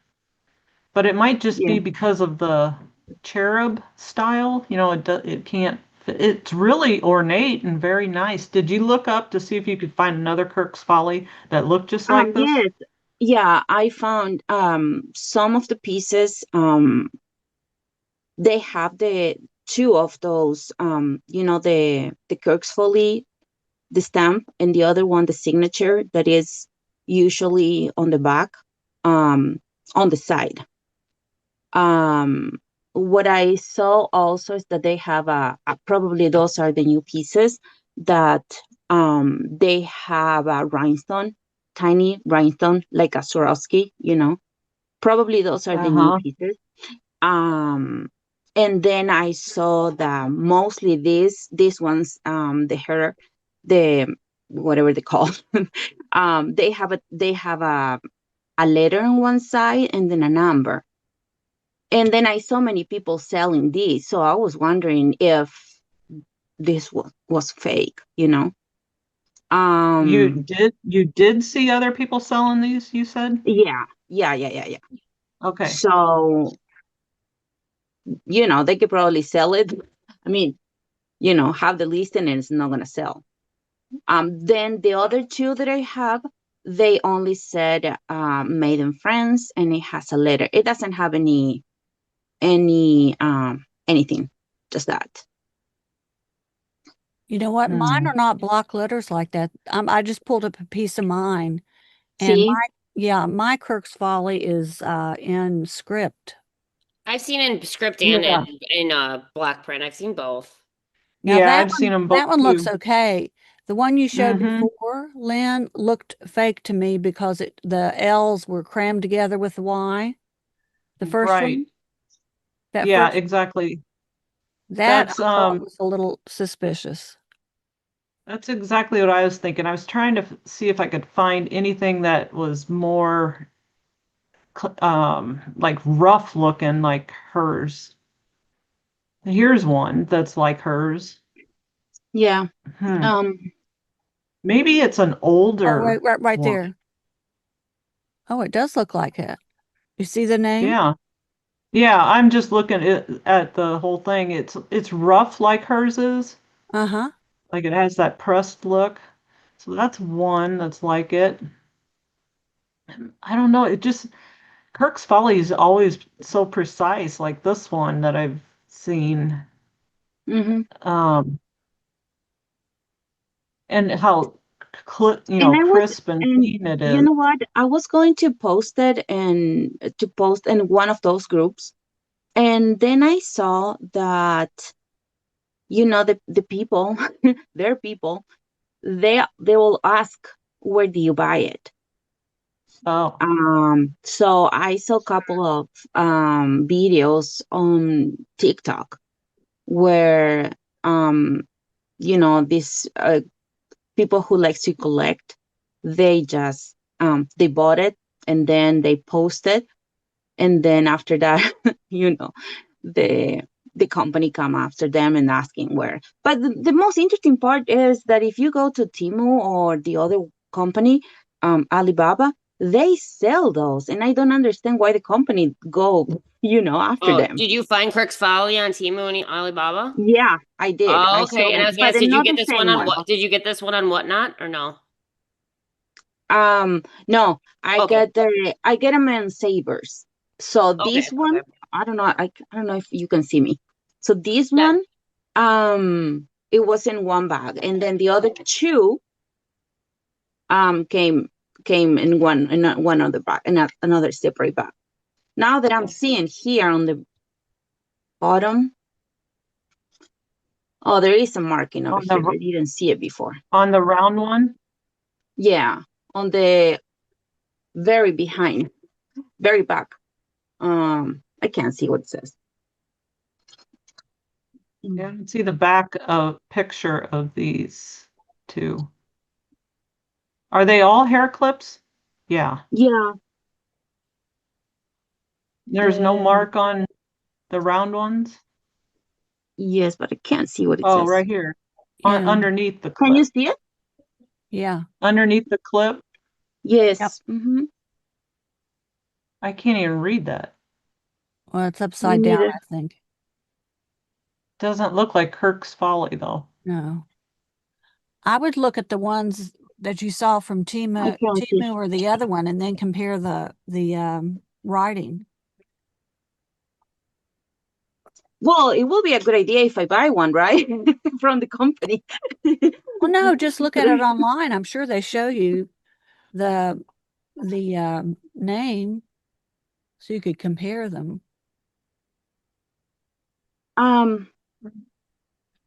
But it might just Yeah. be because of the cherub style. It can't. It's really ornate and very nice. Did you look up to see if you could find another Kirk's Folly that looked just like this? Yes. Yeah, I found some of the pieces they have the two of those the Kirk's Folly, the stamp, and the other one the signature that is usually on the back, on the side. What I saw also is that they have probably those are the new pieces that they have a rhinestone, tiny rhinestone, like a Swarovski. Probably those are the new Uh-huh. pieces. And then I saw that mostly these ones, the hair, the whatever they call, they have a letter on one side and then a number. And then I saw many people selling these, so I was wondering if this was fake. Um, You did see other people selling these, you said? yeah. Okay. So, they could probably sell it. I mean, have the listing and it's not gonna sell. Then the other two that I have, they only said made in France, and it has a letter. It doesn't have anything, just that. You know what? Mine Hmm. are not block letters like that. I just pulled up a piece of mine, and See? my Kirk's Folly is in script. I've seen in script and Yeah. in black print. I've seen both. Now Yeah, I've seen them both that one looks too. okay. The one you showed Mm-hmm. before, Lynn, looked fake to me because the L's were crammed together with the Y. The first Right. one, that Yeah, first, exactly. that That's I thought was a little suspicious. that's exactly what I was thinking. I was trying to see if I could find anything that was more like rough looking like hers. Here's one that's like hers. Yeah. Hmm. Um, Maybe it's an Oh, older right one. there. Oh, it does look like it. You see the name? Yeah. Yeah, I'm just looking at the whole thing. It's rough like hers is. Uh-huh. Like it has that pressed look. So that's one that's like it. I don't know. It just Kirk's Folly is always so precise, like this one that I've seen. hmm Um, and how And I was, crisp and and clean it you is. know what? I was going to post it and to post in one of those groups. And then I saw that, the people, their people, they will ask, where do you buy it? Oh, So I saw a couple of videos on TikTok where these people who like to collect, they just they bought it and then they post it, and then after that, you know, the the company come after them and asking where. But the most interesting part is that if you go to Timu or the other company, Alibaba, they sell those, and I don't understand why the company go, after Oh, them. did you find Kirk's Folly on Temu and Alibaba? Yeah, I did. Oh, I saw okay. And I it, was gonna but ask, did you not get the this one same on one. what? Did you get this one on Whatnot or no? No, Okay. I get them in savers. So Okay. this one, Okay. I don't know. I don't know if you can see me. So this Yeah. one, it was in one bag, and then the other two, came in one other bag, and another separate bag. Now that I'm seeing here on the bottom, oh, there is a marking over on here. I didn't see it before. the round one. Yeah, on the very behind, very back. I can't see what it says. Yeah, I can see the back of picture of these two. Are they all hair clips? Yeah. Yeah. There's no mark on the round ones. Yes, but I can't see what it Oh, says. right here. Yeah. Underneath the Can you clip. see it? Yeah. Underneath the clip. Yes. Mm-hmm. I can't even read that. Well, it's upside down, neither. I think. Doesn't look like Kirk's Folly though. No. I would look at the ones that you saw from Temu, can't see. or the other one, and then compare the writing. Well, it will be a good idea if I buy one, right? From the company. Well, no, just look at it online. I'm sure they show you the name, so you could compare them.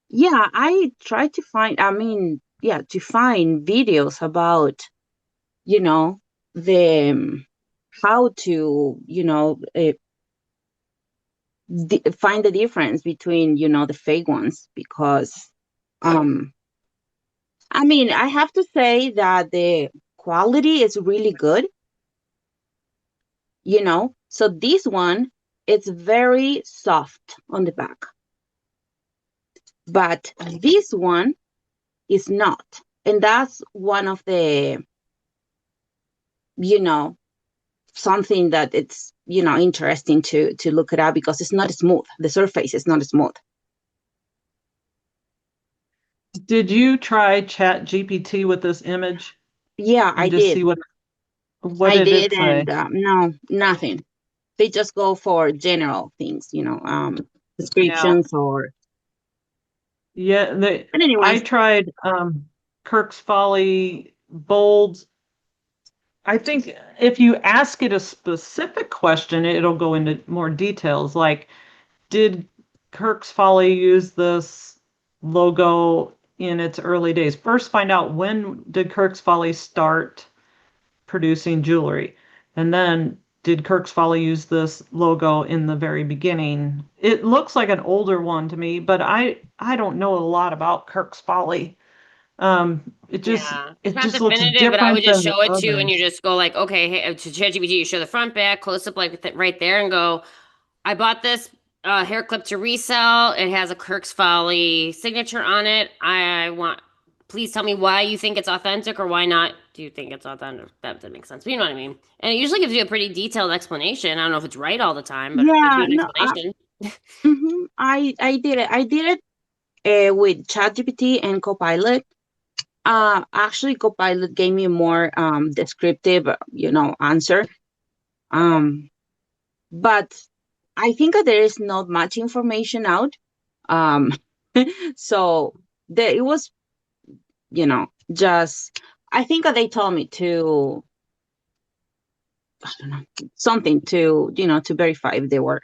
Yeah, I try to find, to find videos about, the how to, find the difference between, the fake ones, because, I have to say that the quality is really good, so this one, it's very soft on the back, but this one is not. And that's one of the, something that it's, interesting to look it up, because it's not smooth. The surface is not smooth. Did you try Chat GPT with this image? Yeah, And I just did. see what I did it did, say? and no, nothing. They just go for general things, descriptions or. Yeah, But I anyways, tried Kirk's Folly bold. I think if you ask it a specific question, it'll go into more details. Like, did Kirk's Folly use this logo in its early days? First, find out when did Kirk's Folly start producing jewelry, and then did Kirk's Folly use this logo in the very beginning? It looks like an older one to me, but I don't know a lot about Kirk's Folly. It just Yeah, it it's not just looks definitive, but I different would just than the show it to you and you others. just go like, okay, hey, to ChatGPT, you show the front, back, close up, like right there, and go, I bought this hair clip to resell. It has a Kirk's Folly signature on it. Please tell me why you think it's authentic, or why not do you think it's authentic. That makes sense. But you know what I mean? And it usually gives you a pretty detailed explanation. I don't know if it's right all the time, but it gives you yeah, an no, explanation. I did it. I did it with ChatGPT and Copilot. Actually, Copilot gave me a more descriptive, answer. But I think that there is not much information out. Um, so it was, just, I think that they told me to, I don't know, something to, to verify if they were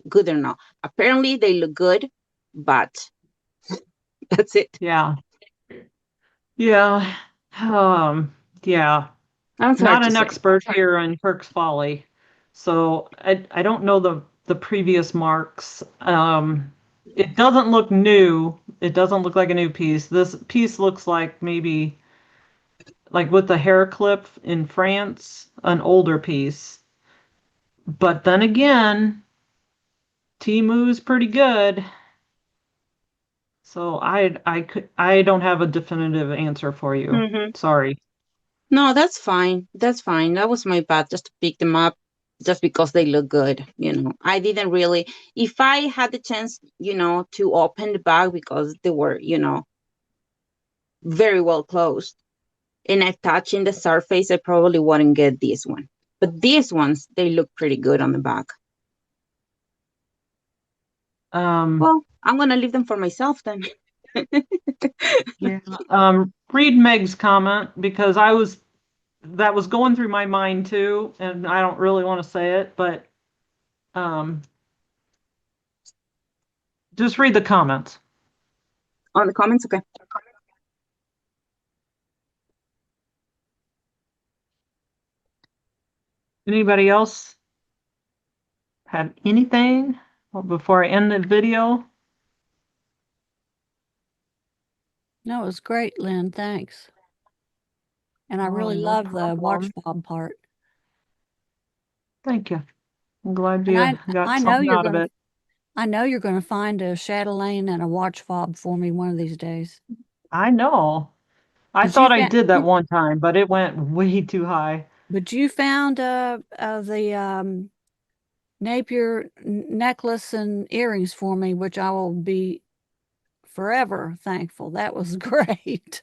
good or not. Apparently they look good, but that's it. Yeah. Yeah. Yeah. That's hard Not to an say. expert here on Kirk's Folly, so I don't know the previous marks. It doesn't look new. It doesn't look like a new piece. This piece looks like maybe like with the hair clip in France, an older piece. But then again, Temu's pretty good. So I don't have a definitive answer for you. Mhm. Sorry. No, that's fine. That's fine. That was my bad, just to pick them up just because they look good. I didn't really, if I had the chance, to open the bag because they were, very well closed, and I touching the surface, I probably wouldn't get this one. But these ones, they look pretty good on the back. Well, I'm gonna leave them for myself then. Yeah. Read Meg's comment, because that was going through my mind too, and I don't really want to say it, but just read the comments. On the comments, okay. Anybody else have anything before I end the video? No, it was great, Lynn. Thanks. And I Oh, really no love the watch problem. fob part. Thank you. I'm glad And you I got know something you're out of gonna it. I know you're going to find a chatelaine and a watch fob for me one of these days. I know. I Did you thought I fa- did that one time, but it went way too high. But you found the Napier necklace and earrings for me, which I will be forever thankful. That was great.